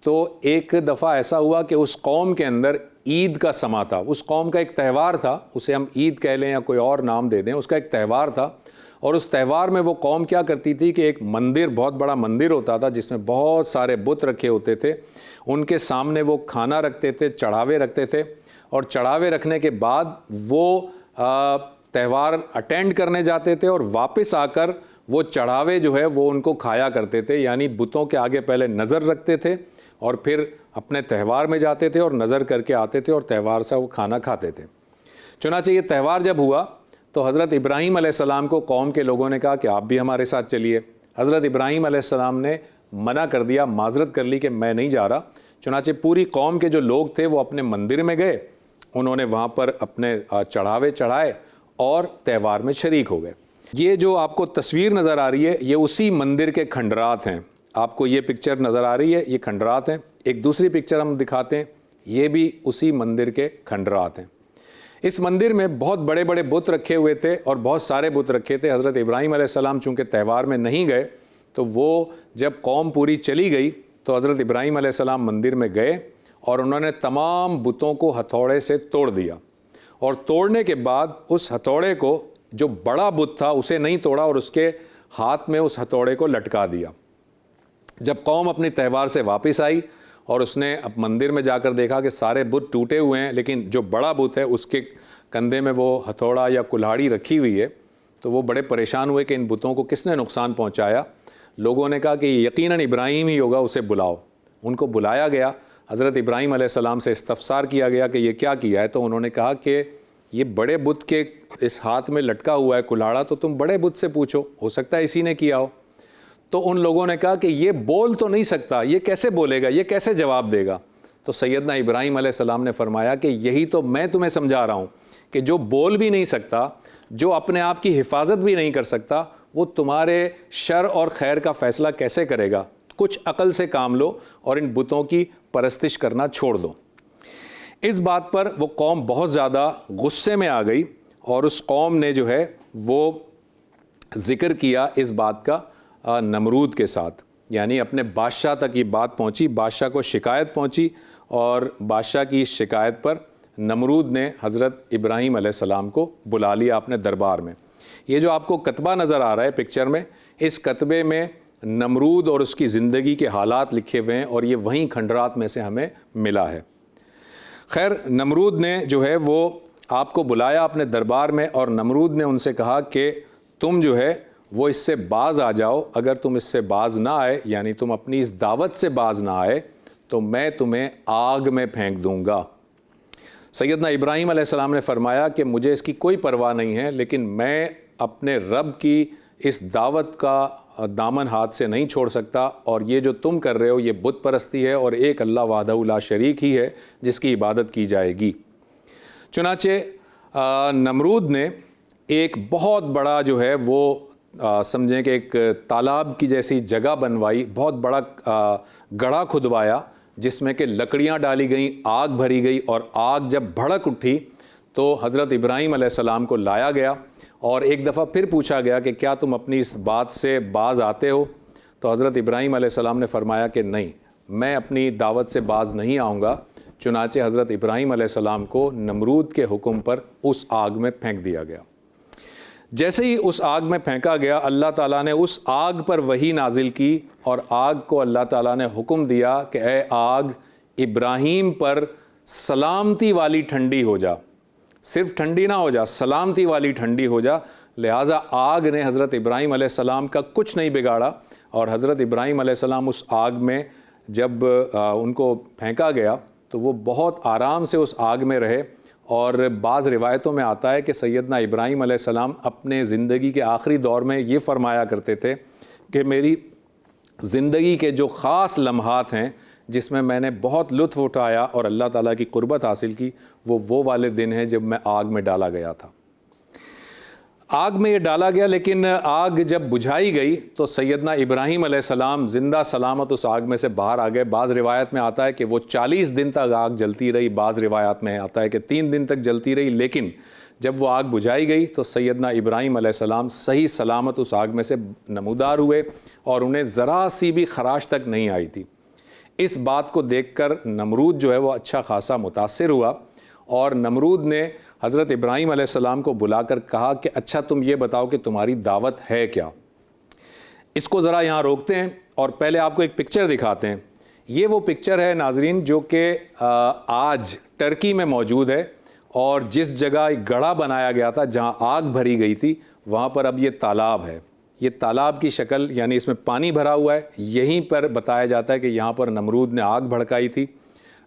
تو ایک دفعہ ایسا ہوا کہ اس قوم کے اندر عید کا سما تھا، اس قوم کا ایک تہوار تھا، اسے ہم عید کہہ لیں یا کوئی اور نام دے دیں، اس کا ایک تہوار تھا، اور اس تہوار میں وہ قوم کیا کرتی تھی کہ ایک مندر، بہت بڑا مندر ہوتا تھا جس میں بہت سارے بت رکھے ہوتے تھے، ان کے سامنے وہ کھانا رکھتے تھے، چڑھاوے رکھتے تھے، اور چڑھاوے رکھنے کے بعد وہ تہوار اٹینڈ کرنے جاتے تھے، اور واپس آ کر وہ چڑھاوے جو ہے وہ ان کو کھایا کرتے تھے، یعنی بتوں کے آگے پہلے نظر رکھتے تھے اور پھر اپنے تہوار میں جاتے تھے اور نظر کر کے آتے تھے اور تہوار سے وہ کھانا کھاتے تھے۔ چنانچہ یہ تہوار جب ہوا تو حضرت ابراہیم علیہ السلام کو قوم کے لوگوں نے کہا کہ آپ بھی ہمارے ساتھ چلیے۔ حضرت ابراہیم علیہ السلام نے منع کر دیا، معذرت کر لی کہ میں نہیں جا رہا۔ چنانچہ پوری قوم کے جو لوگ تھے وہ اپنے مندر میں گئے، انہوں نے وہاں پر اپنے چڑھاوے چڑھائے اور تہوار میں شریک ہو گئے۔ یہ جو آپ کو تصویر نظر آ رہی ہے یہ اسی مندر کے کھنڈرات ہیں، آپ کو یہ پکچر نظر آ رہی ہے، یہ کھنڈرات ہیں۔ ایک دوسری پکچر ہم دکھاتے ہیں، یہ بھی اسی مندر کے کھنڈرات ہیں۔ اس مندر میں بہت بڑے بڑے بت رکھے ہوئے تھے اور بہت سارے بت رکھے تھے۔ حضرت ابراہیم علیہ السلام چونکہ تہوار میں نہیں گئے تو وہ جب قوم پوری چلی گئی تو حضرت ابراہیم علیہ السلام مندر میں گئے اور انہوں نے تمام بتوں کو ہتھوڑے سے توڑ دیا، اور توڑنے کے بعد اس ہتھوڑے کو، جو بڑا بت تھا اسے نہیں توڑا اور اس کے ہاتھ میں اس ہتھوڑے کو لٹکا دیا۔ جب قوم اپنی تہوار سے واپس آئی اور اس نے اب مندر میں جا کر دیکھا کہ سارے بت ٹوٹے ہوئے ہیں لیکن جو بڑا بت ہے اس کے کندھے میں وہ ہتھوڑا یا کلہاڑی رکھی ہوئی ہے، تو وہ بڑے پریشان ہوئے کہ ان بتوں کو کس نے نقصان پہنچایا۔ لوگوں نے کہا کہ یقیناً ابراہیم ہی ہوگا، اسے بلاؤ۔ ان کو بلایا گیا، حضرت ابراہیم علیہ السلام سے استفسار کیا گیا کہ یہ کیا ہے، تو انہوں نے کہا کہ یہ بڑے بت کے اس ہاتھ میں لٹکا ہوا ہے کلہاڑا، تو تم بڑے بت سے پوچھو، ہو سکتا ہے اسی نے کیا ہو۔ تو ان لوگوں نے کہا کہ یہ بول تو نہیں سکتا، یہ کیسے بولے گا، یہ کیسے جواب دے گا؟ تو سیدنا ابراہیم علیہ السلام نے فرمایا کہ یہی تو میں تمہیں سمجھا رہا ہوں کہ جو بول بھی نہیں سکتا، جو اپنے آپ کی حفاظت بھی نہیں کر سکتا، وہ تمہارے شر اور خیر کا فیصلہ کیسے کرے گا؟ کچھ عقل سے کام لو اور ان بتوں کی پرستش کرنا چھوڑ دو۔ اس بات پر وہ قوم بہت زیادہ غصے میں آ گئی، اور اس قوم نے جو ہے وہ ذکر کیا اس بات کا نمرود کے ساتھ، یعنی اپنے بادشاہ تک یہ بات پہنچی، بادشاہ کو شکایت پہنچی، اور بادشاہ کی شکایت پر نمرود نے حضرت ابراہیم علیہ السلام کو بلا لیا اپنے دربار میں۔ یہ جو آپ کو کتبہ نظر آ رہا ہے پکچر میں، اس کتبے میں نمرود اور اس کی زندگی کے حالات لکھے ہوئے ہیں، اور یہ وہیں کھنڈرات میں سے ہمیں ملا ہے۔ خیر، نمرود نے جو ہے وہ آپ کو بلایا اپنے دربار میں، اور نمرود نے ان سے کہا کہ تم جو ہے وہ اس سے باز آ جاؤ، اگر تم اس سے باز نہ آئے، یعنی تم اپنی اس دعوت سے باز نہ آئے، تو میں تمہیں آگ میں پھینک دوں گا۔ سیدنا ابراہیم علیہ السلام نے فرمایا کہ مجھے اس کی کوئی پرواہ نہیں ہے، لیکن میں اپنے رب کی اس دعوت کا دامن ہاتھ سے نہیں چھوڑ سکتا، اور یہ جو تم کر رہے ہو یہ بت پرستی ہے، اور ایک اللہ وحدہ لا شریک ہی ہے جس کی عبادت کی جائے گی۔ چنانچہ نمرود نے ایک بہت بڑا جو ہے وہ سمجھیں کہ ایک تالاب کی جیسی جگہ بنوائی، بہت بڑا گڑھا کھدوایا جس میں کہ لکڑیاں ڈالی گئیں، آگ بھری گئی، اور آگ جب بھڑک اٹھی تو حضرت ابراہیم علیہ السلام کو لایا گیا اور ایک دفعہ پھر پوچھا گیا کہ کیا تم اپنی اس بات سے باز آتے ہو؟ تو حضرت ابراہیم علیہ السلام نے فرمایا کہ نہیں، میں اپنی دعوت سے باز نہیں آؤں گا۔ چنانچہ حضرت ابراہیم علیہ السلام کو نمرود کے حکم پر اس آگ میں پھینک دیا گیا۔ جیسے ہی اس آگ میں پھینکا گیا، اللہ تعالیٰ نے اس آگ پر وحی نازل کی، اور آگ کو اللہ تعالیٰ نے حکم دیا کہ اے آگ، ابراہیم پر سلامتی والی ٹھنڈی ہو جا، صرف ٹھنڈی نہ ہو جا، سلامتی والی ٹھنڈی ہو جا۔ لہٰذا آگ نے حضرت ابراہیم علیہ السلام کا کچھ نہیں بگاڑا، اور حضرت ابراہیم علیہ السلام اس آگ میں جب ان کو پھینکا گیا تو وہ بہت آرام سے اس آگ میں رہے۔ اور بعض روایتوں میں آتا ہے کہ سیدنا ابراہیم علیہ السلام اپنے زندگی کے آخری دور میں یہ فرمایا کرتے تھے کہ میری زندگی کے جو خاص لمحات ہیں جس میں میں نے بہت لطف اٹھایا اور اللہ تعالیٰ کی قربت حاصل کی، وہ والے دن ہیں جب میں آگ میں ڈالا گیا تھا۔ آگ میں یہ ڈالا گیا، لیکن آگ جب بجھائی گئی تو سیدنا ابراہیم علیہ السلام زندہ سلامت اس آگ میں سے باہر آ گئے۔ بعض روایت میں آتا ہے کہ وہ 40 دن تک آگ جلتی رہی، بعض روایات میں آتا ہے کہ 3 دن تک جلتی رہی، لیکن جب وہ آگ بجھائی گئی تو سیدنا ابراہیم علیہ السلام صحیح سلامت اس آگ میں سے نمودار ہوئے، اور انہیں ذرا سی بھی خراش تک نہیں آئی تھی۔ اس بات کو دیکھ کر نمرود جو ہے وہ اچھا خاصا متاثر ہوا، اور نمرود نے حضرت ابراہیم علیہ السلام کو بلا کر کہا کہ اچھا تم یہ بتاؤ کہ تمہاری دعوت ہے کیا؟ اس کو ذرا یہاں روکتے ہیں اور پہلے آپ کو ایک پکچر دکھاتے ہیں۔ یہ وہ پکچر ہے ناظرین جو کہ آج ٹرکی میں موجود ہے، اور جس جگہ ایک گڑھا بنایا گیا تھا جہاں آگ بھری گئی تھی وہاں پر اب یہ تالاب ہے۔ یہ تالاب کی شکل، یعنی اس میں پانی بھرا ہوا ہے، یہیں پر بتایا جاتا ہے کہ یہاں پر نمرود نے آگ بھڑکائی تھی۔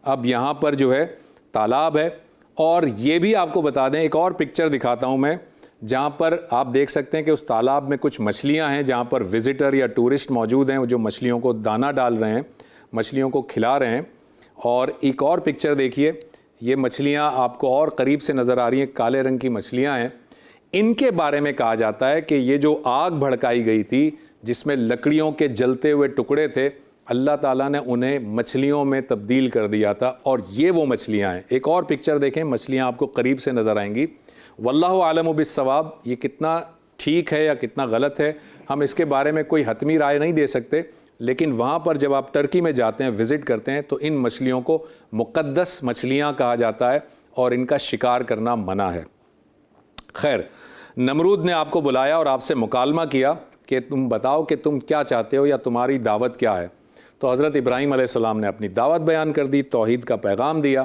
اب یہاں پر جو ہے تالاب ہے، اور یہ بھی آپ کو بتا دیں، ایک اور پکچر دکھاتا ہوں میں جہاں پر آپ دیکھ سکتے ہیں کہ اس تالاب میں کچھ مچھلیاں ہیں، جہاں پر وزٹر یا ٹورسٹ موجود ہیں جو مچھلیوں کو دانہ ڈال رہے ہیں، مچھلیوں کو کھلا رہے ہیں۔ اور ایک اور پکچر دیکھیے، یہ مچھلیاں آپ کو اور قریب سے نظر آ رہی ہیں، کالے رنگ کی مچھلیاں ہیں۔ ان کے بارے میں کہا جاتا ہے کہ یہ جو آگ بھڑکائی گئی تھی جس میں لکڑیوں کے جلتے ہوئے ٹکڑے تھے، اللہ تعالیٰ نے انہیں مچھلیوں میں تبدیل کر دیا تھا، اور یہ وہ مچھلیاں ہیں۔ ایک اور پکچر دیکھیں، مچھلیاں آپ کو قریب سے نظر آئیں گی۔ واللہ عالم بالصواب، یہ کتنا ٹھیک ہے یا کتنا غلط ہے ہم اس کے بارے میں کوئی حتمی رائے نہیں دے سکتے، لیکن وہاں پر جب آپ ٹرکی میں جاتے ہیں، وزٹ کرتے ہیں، تو ان مچھلیوں کو مقدس مچھلیاں کہا جاتا ہے، اور ان کا شکار کرنا منع ہے۔ خیر، نمرود نے آپ کو بلایا اور آپ سے مکالمہ کیا کہ تم بتاؤ کہ تم کیا چاہتے ہو یا تمہاری دعوت کیا ہے۔ تو حضرت ابراہیم علیہ السلام نے اپنی دعوت بیان کر دی، توحید کا پیغام دیا۔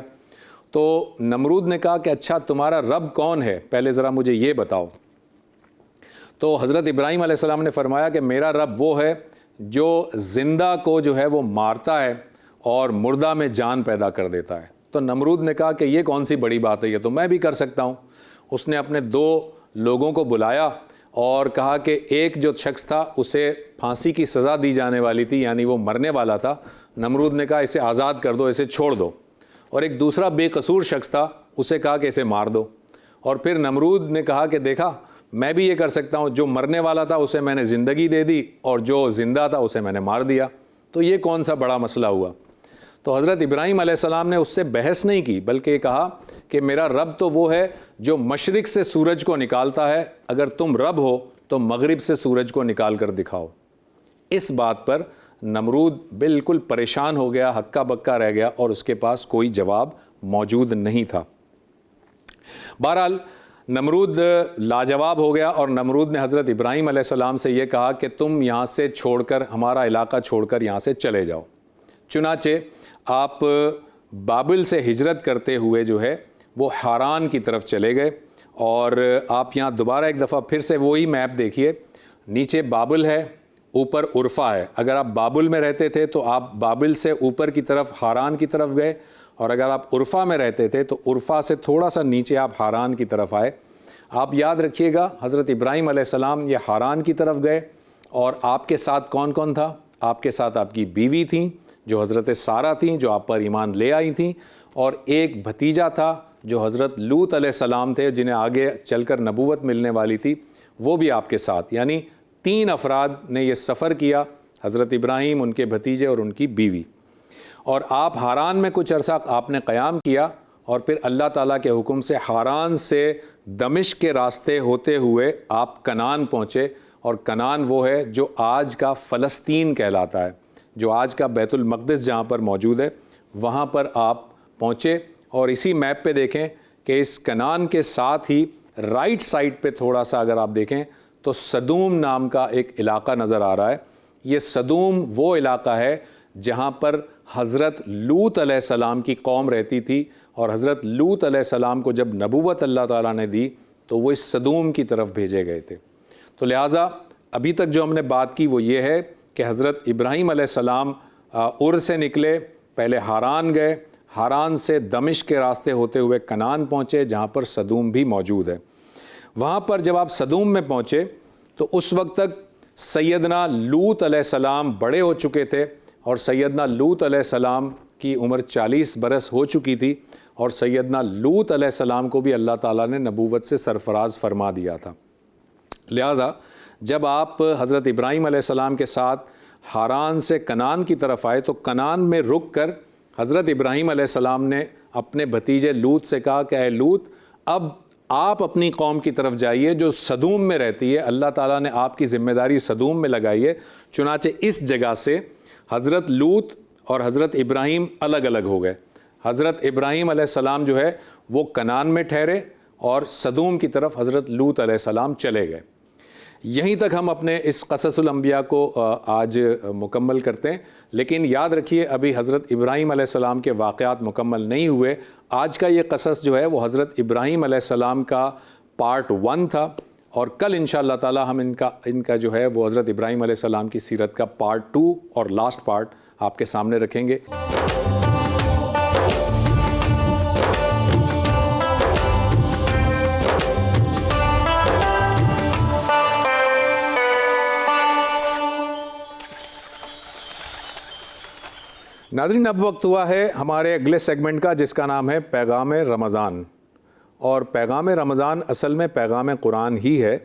تو نمرود نے کہا کہ اچھا تمہارا رب کون ہے، پہلے ذرا مجھے یہ بتاؤ۔ تو حضرت ابراہیم علیہ السلام نے فرمایا کہ میرا رب وہ ہے جو زندہ کو جو ہے وہ مارتا ہے اور مردہ میں جان پیدا کر دیتا ہے۔ تو نمرود نے کہا کہ یہ کون سی بڑی بات ہے، یہ تو میں بھی کر سکتا ہوں۔ اس نے اپنے 2 لوگوں کو بلایا اور کہا کہ ایک جو شخص تھا اسے پھانسی کی سزا دی جانے والی تھی، یعنی وہ مرنے والا تھا۔ نمرود نے کہا اسے آزاد کر دو، اسے چھوڑ دو۔ اور ایک دوسرا بے قصور شخص تھا، اسے کہا کہ اسے مار دو۔ اور پھر نمرود نے کہا کہ دیکھا میں بھی یہ کر سکتا ہوں، جو مرنے والا تھا اسے میں نے زندگی دے دی، اور جو زندہ تھا اسے میں نے مار دیا، تو یہ کون سا بڑا مسئلہ ہوا؟ تو حضرت ابراہیم علیہ السلام نے اس سے بحث نہیں کی، بلکہ یہ کہا کہ میرا رب تو وہ ہے جو مشرق سے سورج کو نکالتا ہے، اگر تم رب ہو تو مغرب سے سورج کو نکال کر دکھاؤ۔ اس بات پر نمرود بالکل پریشان ہو گیا، ہکا بکا رہ گیا، اور اس کے پاس کوئی جواب موجود نہیں تھا۔ بہرحال نمرود لاجواب ہو گیا، اور نمرود نے حضرت ابراہیم علیہ السلام سے یہ کہا کہ تم یہاں سے چھوڑ کر، ہمارا علاقہ چھوڑ کر یہاں سے چلے جاؤ۔ چنانچہ آپ بابل سے ہجرت کرتے ہوئے جو ہے وہ ہاران کی طرف چلے گئے، اور آپ یہاں دوبارہ ایک دفعہ پھر سے وہی میپ دیکھیے، نیچے بابل ہے، اوپر عرفہ ہے۔ اگر آپ بابل میں رہتے تھے تو آپ بابل سے اوپر کی طرف ہاران کی طرف گئے، اور اگر آپ عرفہ میں رہتے تھے تو عرفہ سے تھوڑا سا نیچے آپ ہاران کی طرف آئے. آپ یاد رکھیے گا حضرت ابراہیم علیہ السلام یہ ہاران کی طرف گئے اور آپ کے ساتھ کون کون تھا؟ آپ کے ساتھ آپ کی بیوی تھیں جو حضرت سارہ تھیں جو آپ پر ایمان لے آئی تھیں، اور ایک بھتیجا تھا جو حضرت لوط علیہ السلام تھے جنہیں آگے چل کر نبوت ملنے والی تھی، وہ بھی آپ کے ساتھ. یعنی 3 افراد نے یہ سفر کیا، حضرت ابراہیم، ان کے بھتیجے اور ان کی بیوی. اور آپ ہاران میں کچھ عرصہ آپ نے قیام کیا اور پھر اللہ تعالیٰ کے حکم سے ہاران سے دمشق کے راستے ہوتے ہوئے آپ کنعان پہنچے. اور کنعان وہ ہے جو آج کا فلسطین کہلاتا ہے، جو آج کا بیت المقدس جہاں پر موجود ہے، وہاں پر آپ پہنچے. اور اسی میپ پہ دیکھیں کہ اس کنعان کے ساتھ ہی رائٹ سائڈ پہ تھوڑا سا اگر آپ دیکھیں تو سدوم نام کا ایک علاقہ نظر آ رہا ہے. یہ سدوم وہ علاقہ ہے جہاں پر حضرت لوط علیہ السلام کی قوم رہتی تھی، اور حضرت لوط علیہ السلام کو جب نبوت اللہ تعالیٰ نے دی تو وہ اس سدوم کی طرف بھیجے گئے تھے. تو لہٰذا ابھی تک جو ہم نے بات کی وہ یہ ہے کہ حضرت ابراہیم علیہ السلام ار سے نکلے، پہلے ہاران گئے، ہاران سے دمشق کے راستے ہوتے ہوئے کنعان پہنچے جہاں پر سدوم بھی موجود ہے. وہاں پر جب آپ سدوم میں پہنچے تو اس وقت تک سیدنا لوط علیہ السلام بڑے ہو چکے تھے، اور سیدنا لوط علیہ السلام کی عمر 40 برس ہو چکی تھی، اور سیدنا لوط علیہ السلام کو بھی اللہ تعالیٰ نے نبوت سے سرفراز فرما دیا تھا. لہٰذا جب آپ حضرت ابراہیم علیہ السلام کے ساتھ ہاران سے کنعان کی طرف آئے تو کنعان میں رک کر حضرت ابراہیم علیہ السلام نے اپنے بھتیجے لوط سے کہا کہ اے لوط، اب آپ اپنی قوم کی طرف جائیے جو سدوم میں رہتی ہے، اللہ تعالیٰ نے آپ کی ذمہ داری سدوم میں لگائی ہے. چنانچہ اس جگہ سے حضرت لوط اور حضرت ابراہیم الگ الگ ہو گئے. حضرت ابراہیم علیہ السلام جو ہے وہ کنعان میں ٹھہرے اور سدوم کی طرف حضرت لوط علیہ السلام چلے گئے. یہیں تک ہم اپنے اس قصص الانبیاء کو آج مکمل کرتے ہیں، لیکن یاد رکھیے ابھی حضرت ابراہیم علیہ السلام کے واقعات مکمل نہیں ہوئے. آج کا یہ قصص جو ہے وہ حضرت ابراہیم علیہ السلام کا پارٹ 1 تھا، اور کل انشاءاللہ تعالی ہم ان کا جو ہے وہ حضرت ابراہیم علیہ السلام کی سیرت کا پارٹ 2 اور لاسٹ پارٹ آپ کے سامنے رکھیں گے. ناظرین، اب وقت ہوا ہے ہمارے اگلے سیگمنٹ کا جس کا نام ہے پیغام رمضان. اور پیغام رمضان اصل میں پیغام قرآن ہی ہے،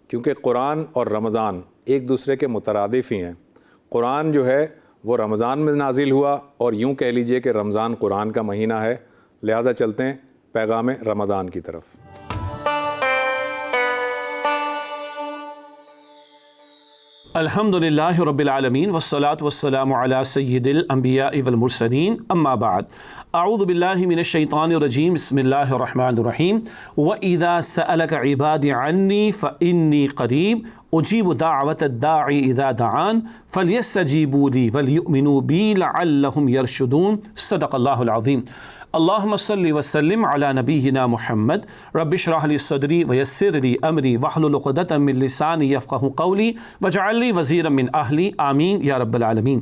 کیونکہ قرآن اور رمضان ایک دوسرے کے مترادف ہی ہیں. قرآن جو ہے وہ رمضان میں نازل ہوا، اور یوں کہہ لیجئے کہ رمضان قرآن کا مہینہ ہے. لہٰذا چلتے ہیں پیغام رمضان کی طرف. الحمدللہ رب العالمین والصلاة والسلام علی سید الانبیاء والمرسلین، اما بعد. اعوذ باللہ من الشیطان الرجیم، بسم اللہ الرحمن الرحیم. وَإِذَا سَأَلَكَ عِبَادِ عَنِّي فَإِنِّي قَرِيبٌ أُجِيبُ دَعْوَةَ الدَّاعِ إِذَا دَعَانِ فَلْيَسْتَجِيبُوا لِي وَلْيُؤْمِنُوا بِي لَعَلَّهُمْ يَرْشُدُونَ. صدق اللہ العظیم. اللہم صلی وسلم علی نبینا محمد. رب اشرح لی صدری ویسر لی امری واحلل عقدۃ من لسانی یفقہوا قولی واجعل لی وزیرا من اہلی، آمین یا رب العالمین.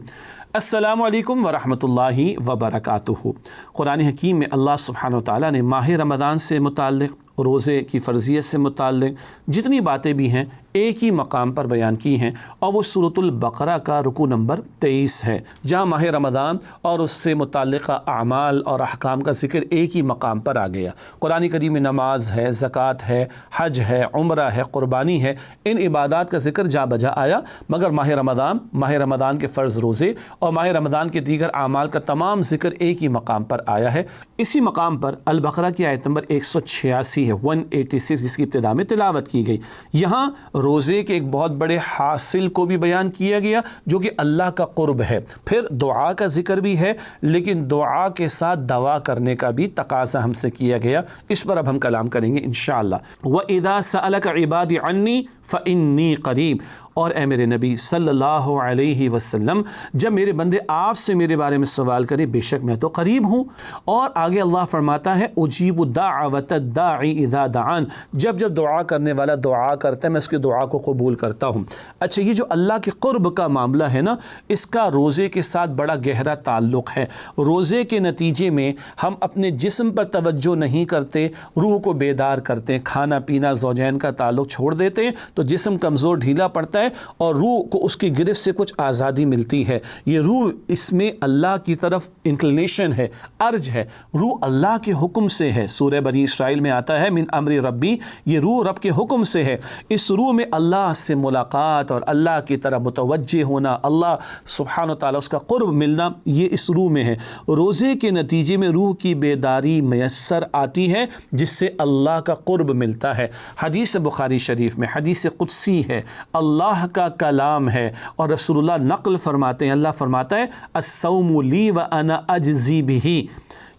السلام علیکم ورحمۃ اللہ وبرکاتہ. قرآن حکیم میں اللہ سبحانہ وتعالیٰ نے ماہ رمضان سے متعلق، روزے کی فرضیت سے متعلق جتنی باتیں بھی ہیں ایک ہی مقام پر بیان کی ہیں، اور وہ سورۃ البقرہ کا رکوع نمبر 23 ہے، جہاں ماہ رمضان اور اس سے متعلقہ اعمال اور احکام کا ذکر ایک ہی مقام پر آ گیا. قرآن کریم میں نماز ہے، زکوٰۃ ہے، حج ہے، عمرہ ہے، قربانی ہے، ان عبادات کا ذکر جا بجا آیا، مگر ماہ رمضان کے فرض روزے اور ماہ رمضان کے دیگر اعمال کا تمام ذکر ایک ہی مقام پر آیا ہے. اسی مقام پر البقرہ کی آیت نمبر 186 ہے، 186، جس کی ابتدا میں تلاوت کی گئی. یہاں روزے کے ایک بہت بڑے حاصل کو بھی بیان کیا گیا جو کہ اللہ کا قرب ہے. پھر دعا کا ذکر بھی ہے، لیکن دعا کے ساتھ دوا کرنے کا بھی تقاضا ہم سے کیا گیا. اس پر اب ہم کلام کریں گے انشاءاللہ. وَإِذَا سَأَلَكَ عِبَادِ عَنِّي فَإِنِّي قَرِيبٌ. اور اے میرے نبی صلی اللہ علیہ وسلم جب میرے بندے آپ سے میرے بارے میں سوال کریں بے شک میں تو قریب ہوں. اور آگے اللہ فرماتا ہے اجیب دعوت الداعی اذا دعان، جب جب دعا کرنے والا دعا کرتا ہے میں اس کی دعا کو قبول کرتا ہوں. اچھا یہ جو اللہ کے قرب کا معاملہ ہے نا، اس کا روزے کے ساتھ بڑا گہرا تعلق ہے. روزے کے نتیجے میں ہم اپنے جسم پر توجہ نہیں کرتے، روح کو بیدار کرتے ہیں، کھانا پینا زوجین کا تعلق چھوڑ دیتے ہیں تو جسم کمزور ڈھیلا پڑتا ہے اور روح کو اس کی گرفت سے کچھ آزادی ملتی ہے. یہ روح اس میں اللہ کی طرف انکلینیشن ہے، ارج ہے. روح اللہ کے حکم سے ہے. سورہ بنی اسرائیل میں آتا ہے من امر ربی، یہ روح رب کے حکم سے ہے. اس روح میں اللہ سے ملاقات اور اللہ کی طرف متوجہ ہونا، اللہ سبحانہ و تعالیٰ اس کا قرب ملنا، یہ اس روح میں ہے. روزے کے نتیجے میں روح کی بیداری میسر آتی ہے جس سے اللہ کا قرب ملتا ہے. حدیث بخاری شریف میں حدیث قدسی ہے، اللہ کا کلام ہے اور رسول اللہ نقل فرماتے ہیں، اللہ فرماتا ہے الصوم لی وانا اجزی بہ،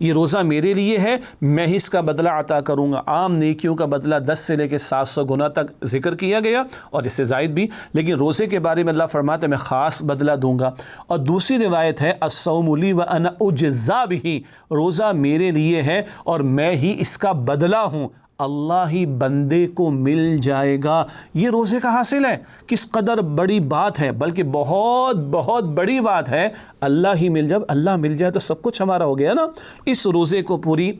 یہ روزہ میرے لیے ہے، میں ہی اس کا بدلہ عطا کروں گا. عام نیکیوں کا بدلہ 10 سے لے کے 700 گنا تک ذکر کیا گیا اور اس سے زائد بھی، لیکن روزے کے بارے میں اللہ فرماتا ہے میں خاص بدلہ دوں گا. اور دوسری روایت ہے الصوم لی وانا اجزا بہ، روزہ میرے لیے ہے اور میں ہی اس کا بدلہ ہوں، اللہ ہی بندے کو مل جائے گا. یہ روزے کا حاصل ہے. کس قدر بڑی بات ہے، بلکہ بہت بہت بڑی بات ہے. اللہ ہی مل جائے، اللہ مل جائے تو سب کچھ ہمارا ہو گیا نا. اس روزے کو پوری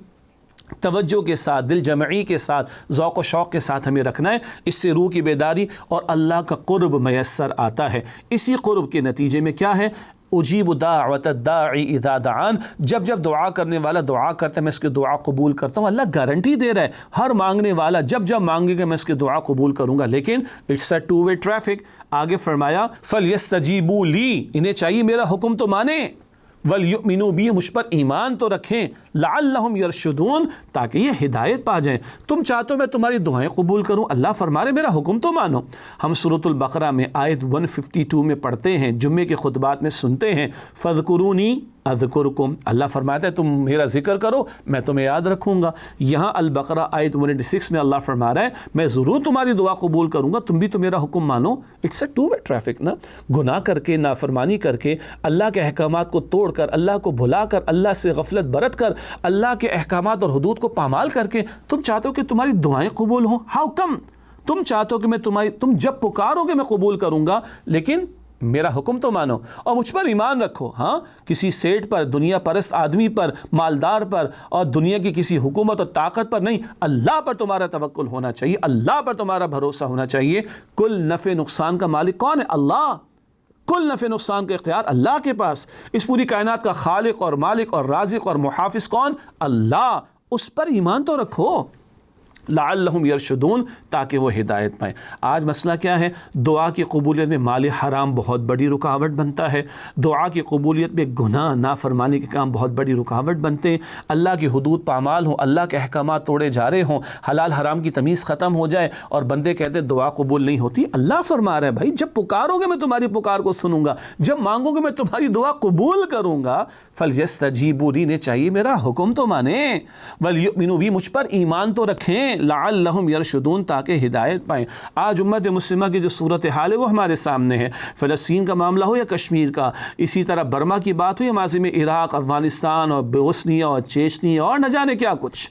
توجہ کے ساتھ، دل جمعی کے ساتھ، ذوق و شوق کے ساتھ ہمیں رکھنا ہے. اس سے روح کی بیداری اور اللہ کا قرب میسر آتا ہے. اسی قرب کے نتیجے میں کیا ہے، اجیب دعوت الداعی اذا دعان، جب جب دعا کرنے والا دعا کرتا ہے میں اس کی دعا قبول کرتا ہوں. اللہ گارنٹی دے رہا ہے ہر مانگنے والا جب جب مانگے گا میں اس کی دعا قبول کروں گا. لیکن it's a two way traffic. آگے فرمایا فلیستجیبوا لی، انہیں چاہیے میرا حکم تو مانیں، وَلْيُؤْمِنُوا بِي، مجھ پر ایمان تو رکھیں، لَعَلَّهُمْ يَرْشُدُونَ، تاکہ یہ ہدایت پا جائیں. تم چاہتے ہو میں تمہاری دعائیں قبول کروں، اللہ فرما رہے میرا حکم تو مانو. ہم سورۃ البقرہ میں آیت 152 میں پڑھتے ہیں، جمعے کے خطبات میں سنتے ہیں فَاذْكُرُونِي اذکرکم، اللہ فرماتا ہے تم میرا ذکر کرو میں تمہیں یاد رکھوں گا. یہاں البقرہ آیت 186 میں اللہ فرما رہا ہے میں ضرور تمہاری دعا قبول کروں گا، تم بھی تو میرا حکم مانو. It's a two way traffic نا. گناہ کر کے، نافرمانی کر کے، اللہ کے احکامات کو توڑ کر، اللہ کو بھلا کر، اللہ سے غفلت برت کر، اللہ کے احکامات اور حدود کو پامال کر کے تم چاہتے ہو کہ تمہاری دعائیں قبول ہوں. How come? تم چاہتے ہو کہ میں تم جب پکارو گے میں قبول کروں گا، لیکن میرا حکم تو مانو اور مجھ پر ایمان رکھو. ہاں کسی سیٹ پر، دنیا پرست آدمی پر، مالدار پر اور دنیا کی کسی حکومت اور طاقت پر نہیں، اللہ پر تمہارا توکل ہونا چاہیے، اللہ پر تمہارا بھروسہ ہونا چاہیے. کل نفع نقصان کا مالک کون ہے؟ اللہ. کل نفع نقصان کا اختیار اللہ کے پاس. اس پوری کائنات کا خالق اور مالک اور رازق اور محافظ کون؟ اللہ. اس پر ایمان تو رکھو. لعلہم یرشدون، تاکہ وہ ہدایت پائیں. آج مسئلہ کیا ہے؟ دعا کی قبولیت میں مال حرام بہت بڑی رکاوٹ بنتا ہے. دعا کی قبولیت میں گناہ، نافرمانی کے کام بہت بڑی رکاوٹ بنتے ہیں. اللہ کی حدود پامال ہوں، اللہ کے احکامات توڑے جا رہے ہوں، حلال حرام کی تمیز ختم ہو جائے اور بندے کہتے ہیں دعا قبول نہیں ہوتی. اللہ فرما رہا ہے بھائی جب پکارو گے میں تمہاری پکار کو سنوں گا، جب مانگو گے میں تمہاری دعا قبول کروں گا. فلیستجیبوا لی، نے چاہیے میرا حکم تو مانیں، ولیؤمنوا بی، مجھ پر ایمان تو رکھیں، لعلہم یرشدون، تاکہ ہدایت پائیں. آج امت مسلمہ کی جو صورتحال ہے وہ ہمارے سامنے ہے. فلسطین کا معاملہ ہو یا کشمیر کا، اسی طرح برما کی بات ہو یا ماضی میں عراق، افغانستان اور بوسنیا اور چیچنیا اور نہ جانے کیا کچھ.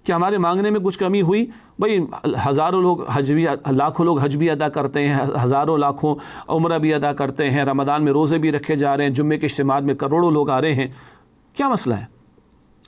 کہ ہمارے مانگنے میں کچھ کمی ہوئی؟ بھئی ہزاروں لوگ حج بھی، لاکھوں لوگ حج بھی ادا کرتے ہیں، ہزاروں لاکھوں عمرہ بھی ادا کرتے ہیں، رمضان میں روزے بھی رکھے جا رہے ہیں، جمعے کے اجتماعات میں کروڑوں لوگ آ رہے ہیں. کیا مسئلہ ہے؟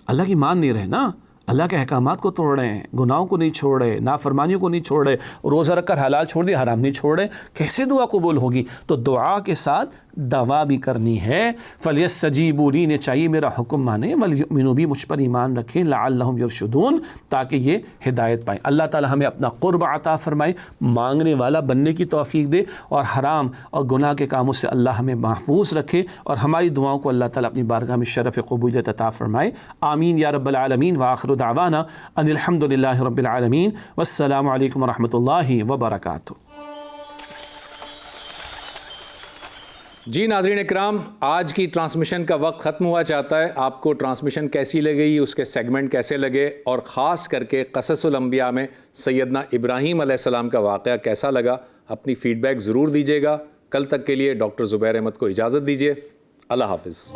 اللہ کی مان نہیں رہے نا، اللہ کے احکامات کو توڑ رہے ہیں، گناہوں کو نہیں چھوڑ رہے، نافرمانیوں کو نہیں چھوڑ رہے، روزہ رکھ کر حلال چھوڑ دیا، حرام نہیں چھوڑ رہے، کیسے دعا قبول ہوگی؟ تو دعا کے ساتھ دعا بھی کرنی ہے. فلیستجیبوا لی، نے چاہیے میرا حکم مانیں، ولیؤمنوا بی، مجھ پر ایمان رکھیں، لعلہم یرشدون، تاکہ یہ ہدایت پائیں. اللہ تعالی ہمیں اپنا قرب عطا فرمائے، مانگنے والا بننے کی توفیق دے اور حرام اور گناہ کے کاموں سے اللہ ہمیں محفوظ رکھے اور ہماری دعاؤں کو اللہ تعالی اپنی بارگاہ میں شرف قبولیت عطا فرمائے. آمین یا رب العالمین. وآخر دعوانا ان الحمد للہ رب العالمین، والسلام علیکم ورحمۃ اللہ وبرکاتہ. جی ناظرین اکرام، آج کی ٹرانسمیشن کا وقت ختم ہوا چاہتا ہے. آپ کو ٹرانسمیشن کیسی لگی، اس کے سیگمنٹ کیسے لگے، اور خاص کر کے قصص الانبیاء میں سیدنا ابراہیم علیہ السلام کا واقعہ کیسا لگا، اپنی فیڈ بیک ضرور دیجیے گا. کل تک کے لیے ڈاکٹر زبیر احمد کو اجازت دیجیے. اللہ حافظ.